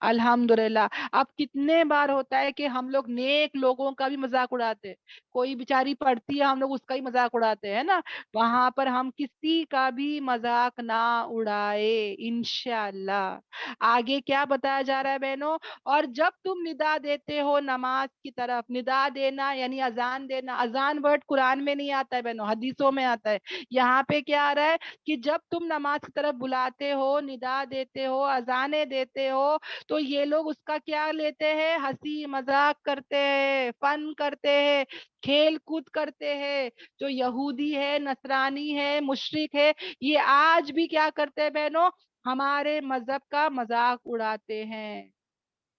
الحمدللہ. اب کتنے بار ہوتا ہے کہ ہم لوگ نیک لوگوں کا بھی مذاق اڑاتے, کوئی بیچاری پڑھتی ہے, ہم لوگ اس کا ہی مذاق اڑاتے ہیں نا. وہاں پر ہم کسی کا بھی مذاق نہ اڑائے انشاءاللہ. آگے کیا بتایا جا رہا ہے بہنوں؟ اور جب تم ندا دیتے ہو نماز کی طرف, ندا دینا یعنی اذان دینا, اذان ورڈ قرآن میں نہیں آتا ہے بہنوں, حدیثوں میں آتا ہے. یہاں پہ کیا آ رہا ہے کہ جب تم نماز کی طرف بلاتے ہو, ندا دیتے ہو, اذانیں دیتے ہو, تو یہ لوگ اس کا کیا لیتے ہیں؟ ہنسی مذاق کرتے ہیں, فن کرتے ہیں, کھیل کود کرتے ہیں. جو یہودی ہے, نصرانی ہے, مشرک ہے, یہ آج بھی کیا کرتے ہیں بہنوں؟ ہمارے مذہب کا مذاق اڑاتے ہیں.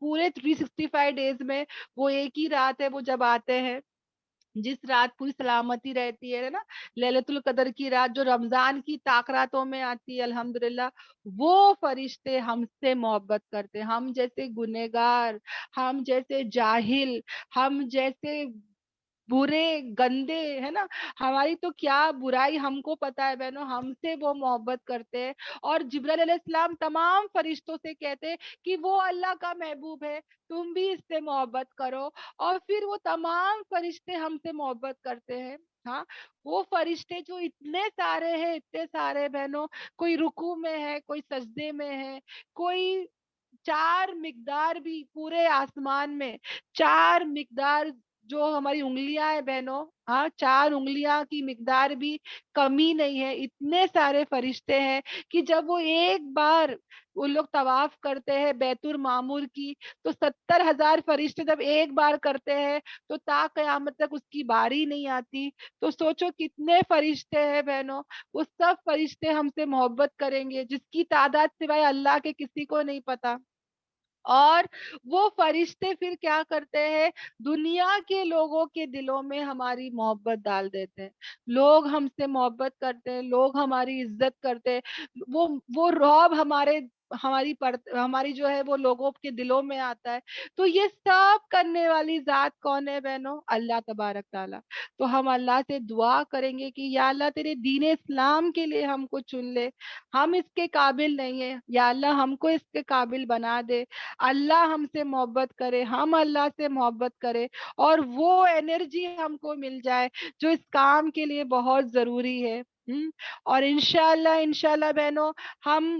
پورے 365 ڈیز میں وہ ایک ہی رات ہے وہ جب آتے ہیں جس رات پوری سلامتی رہتی ہے نا، ليلۃ القدر کی رات جو رمضان کی طاق راتوں میں آتی ہے الحمدللہ، وہ فرشتے ہم سے محبت کرتے ہیں. ہم جیسے گنہگار، ہم جیسے جاہل، ہم جیسے برے گندے ہے نا، ہماری تو کیا برائی ہم کو پتا ہے بہنوں، ہم سے وہ محبت کرتے ہیں. اور جبرائیل علیہ السلام تمام فرشتوں سے کہتے ہیں کہ وہ اللہ کا محبوب ہے، تم بھی اس سے محبت کرو. اور پھر وہ تمام فرشتے ہم سے محبت کرتے ہیں. ہاں، وہ فرشتے جو اتنے سارے ہیں، اتنے سارے بہنوں، کوئی رکوع میں ہے، کوئی سجدے میں ہے، کوئی 4 مقدار بھی پورے آسمان میں 4 مقدار جو ہماری انگلیاں ہیں بہنوں، ہاں 4 انگلیاں کی مقدار بھی کمی نہیں ہے. اتنے سارے فرشتے ہیں کہ جب وہ ایک بار وہ لوگ طواف کرتے ہیں بیت المعمور کی، تو 70,000 فرشتے جب ایک بار کرتے ہیں تو تا قیامت تک اس کی باری نہیں آتی. تو سوچو کتنے فرشتے ہیں بہنوں، وہ سب فرشتے ہم سے محبت کریں گے جس کی تعداد سوائے اللہ کے کسی کو نہیں پتا. اور وہ فرشتے پھر کیا کرتے ہیں، دنیا کے لوگوں کے دلوں میں ہماری محبت ڈال دیتے ہیں. لوگ ہم سے محبت کرتے ہیں، لوگ ہماری عزت کرتے ہیں. وہ رعب ہماری جو ہے وہ لوگوں کے دلوں میں آتا ہے. تو یہ سب کرنے والی ذات کون ہے بہنوں؟ اللہ تبارک تعالیٰ. تو ہم اللہ سے دعا کریں گے کہ یا اللہ تیرے دین اسلام کے لیے ہم کو چن لے، ہم اس کے قابل نہیں ہیں، یا اللہ ہم کو اس کے قابل بنا دے. اللہ ہم سے محبت کرے، ہم اللہ سے محبت کرے، اور وہ انرجی ہم کو مل جائے جو اس کام کے لیے بہت ضروری ہے. اور انشاءاللہ بہنوں، ہم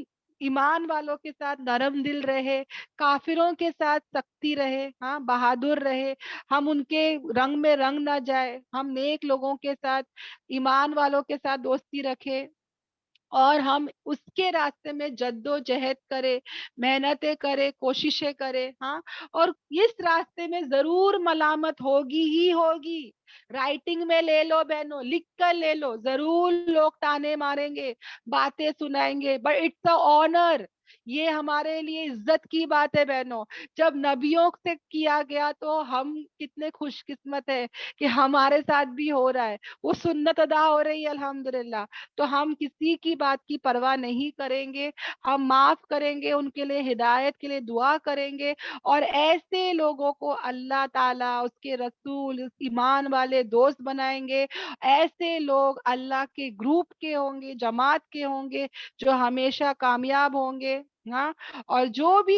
ایمان والوں کے ساتھ نرم دل رہے، کافروں کے ساتھ سختی رہے، ہاں بہادر رہے، ہم ان کے رنگ میں رنگ نہ جائے، ہم نیک لوگوں کے ساتھ، ایمان والوں کے ساتھ دوستی رکھے، اور ہم اس کے راستے میں جد و جہد کرے، محنتیں کرے، کوششیں کرے. ہاں، اور اس راستے میں ضرور ملامت ہوگی ہی ہوگی. رائٹنگ میں لے لو بہنوں، لکھ کر لے لو، ضرور لوگ تانے ماریں گے، باتیں سنائیں گے، بٹ اٹس اے آنر. یہ ہمارے لیے عزت کی بات ہے بہنوں. جب نبیوں سے کیا گیا تو ہم کتنے خوش قسمت ہے کہ ہمارے ساتھ بھی ہو رہا ہے، وہ سنت ادا ہو رہی ہے الحمدللہ. تو ہم کسی کی بات کی پرواہ نہیں کریں گے، ہم معاف کریں گے، ان کے لیے ہدایت کے لیے دعا کریں گے. اور ایسے لوگوں کو اللہ تعالیٰ، اس کے رسول، اس ایمان والے دوست بنائیں گے. ایسے لوگ اللہ کے گروپ کے ہوں گے، جماعت کے ہوں گے، جو ہمیشہ کامیاب ہوں گے. ہاں، اور جو بھی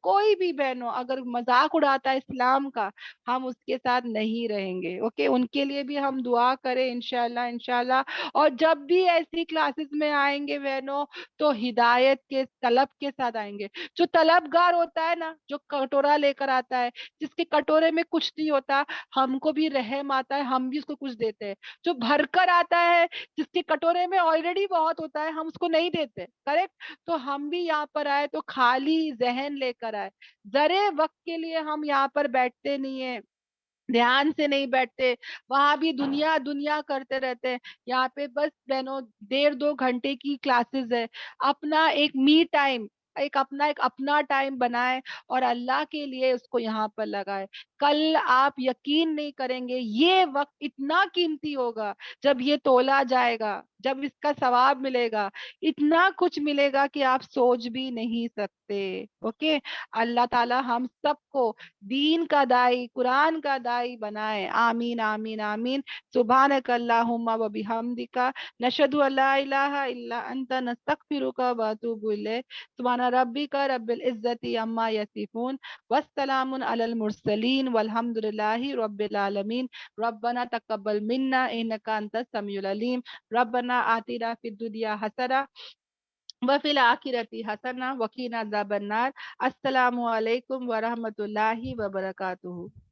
کوئی بھی بہنوں اگر مذاق اڑاتا ہے اسلام کا، ہم اس کے ساتھ نہیں رہیں گے. اوکے، ان کے لیے بھی ہم دعا کریں انشاءاللہ. اور جب بھی ایسی کلاسز میں آئیں گے بہنوں تو ہدایت کے طلب کے ساتھ آئیں گے. جو طلبگار ہوتا ہے نا، جو کٹورا لے کر آتا ہے، جس کے کٹورے میں کچھ نہیں ہوتا، ہم کو بھی رحم آتا ہے، ہم بھی اس کو کچھ دیتے ہیں. جو بھر کر آتا ہے، جس کے کٹورے میں آلریڈی بہت ہوتا ہے، ہم اس کو نہیں دیتے. کریکٹ؟ تو ہم بھی یہاں پر آئے تو خالی ذہن لے کر آئے. ذرے وقت کے لیے ہم یہاں پر بیٹھتے نہیں ہیں، دھیان سے نہیں بیٹھتے، وہاں بھی دنیا دنیا کرتے رہتے ہیں. یہاں پہ بس بہنوں 1.5-2 گھنٹے کی کلاسز ہے. اپنا ایک می ٹائم، ایک اپنا ٹائم بنائے اور اللہ کے لیے اس کو یہاں پر لگائے. کل آپ یقین نہیں کریں گے، یہ وقت اتنا قیمتی ہوگا جب یہ تولا جائے گا، جب اس کا ثواب ملے گا، اتنا کچھ ملے گا کہ آپ سوچ بھی نہیں سکتے. اوکے، اللہ تعالی ہم سب کو دین کا دائی، قرآن کا دائی بنائے. آمین آمین آمین. سبحانک اللہم و بحمدک، نشہد ان لا الہ الا انت، نستغفرک و اتوب الیک. سبحان ربک رب العزت عما یصفون، والسلام علی المرسلین، والحمد للہ رب العالمین. ربنا تقبل منا انک انت السمیع العلیم. ربنا آتنا فی الدنیا حسنہ وفی الآخرۃ حسنہ وقنا عذاب النار. السلام علیکم ورحمۃ اللہ وبرکاتہ.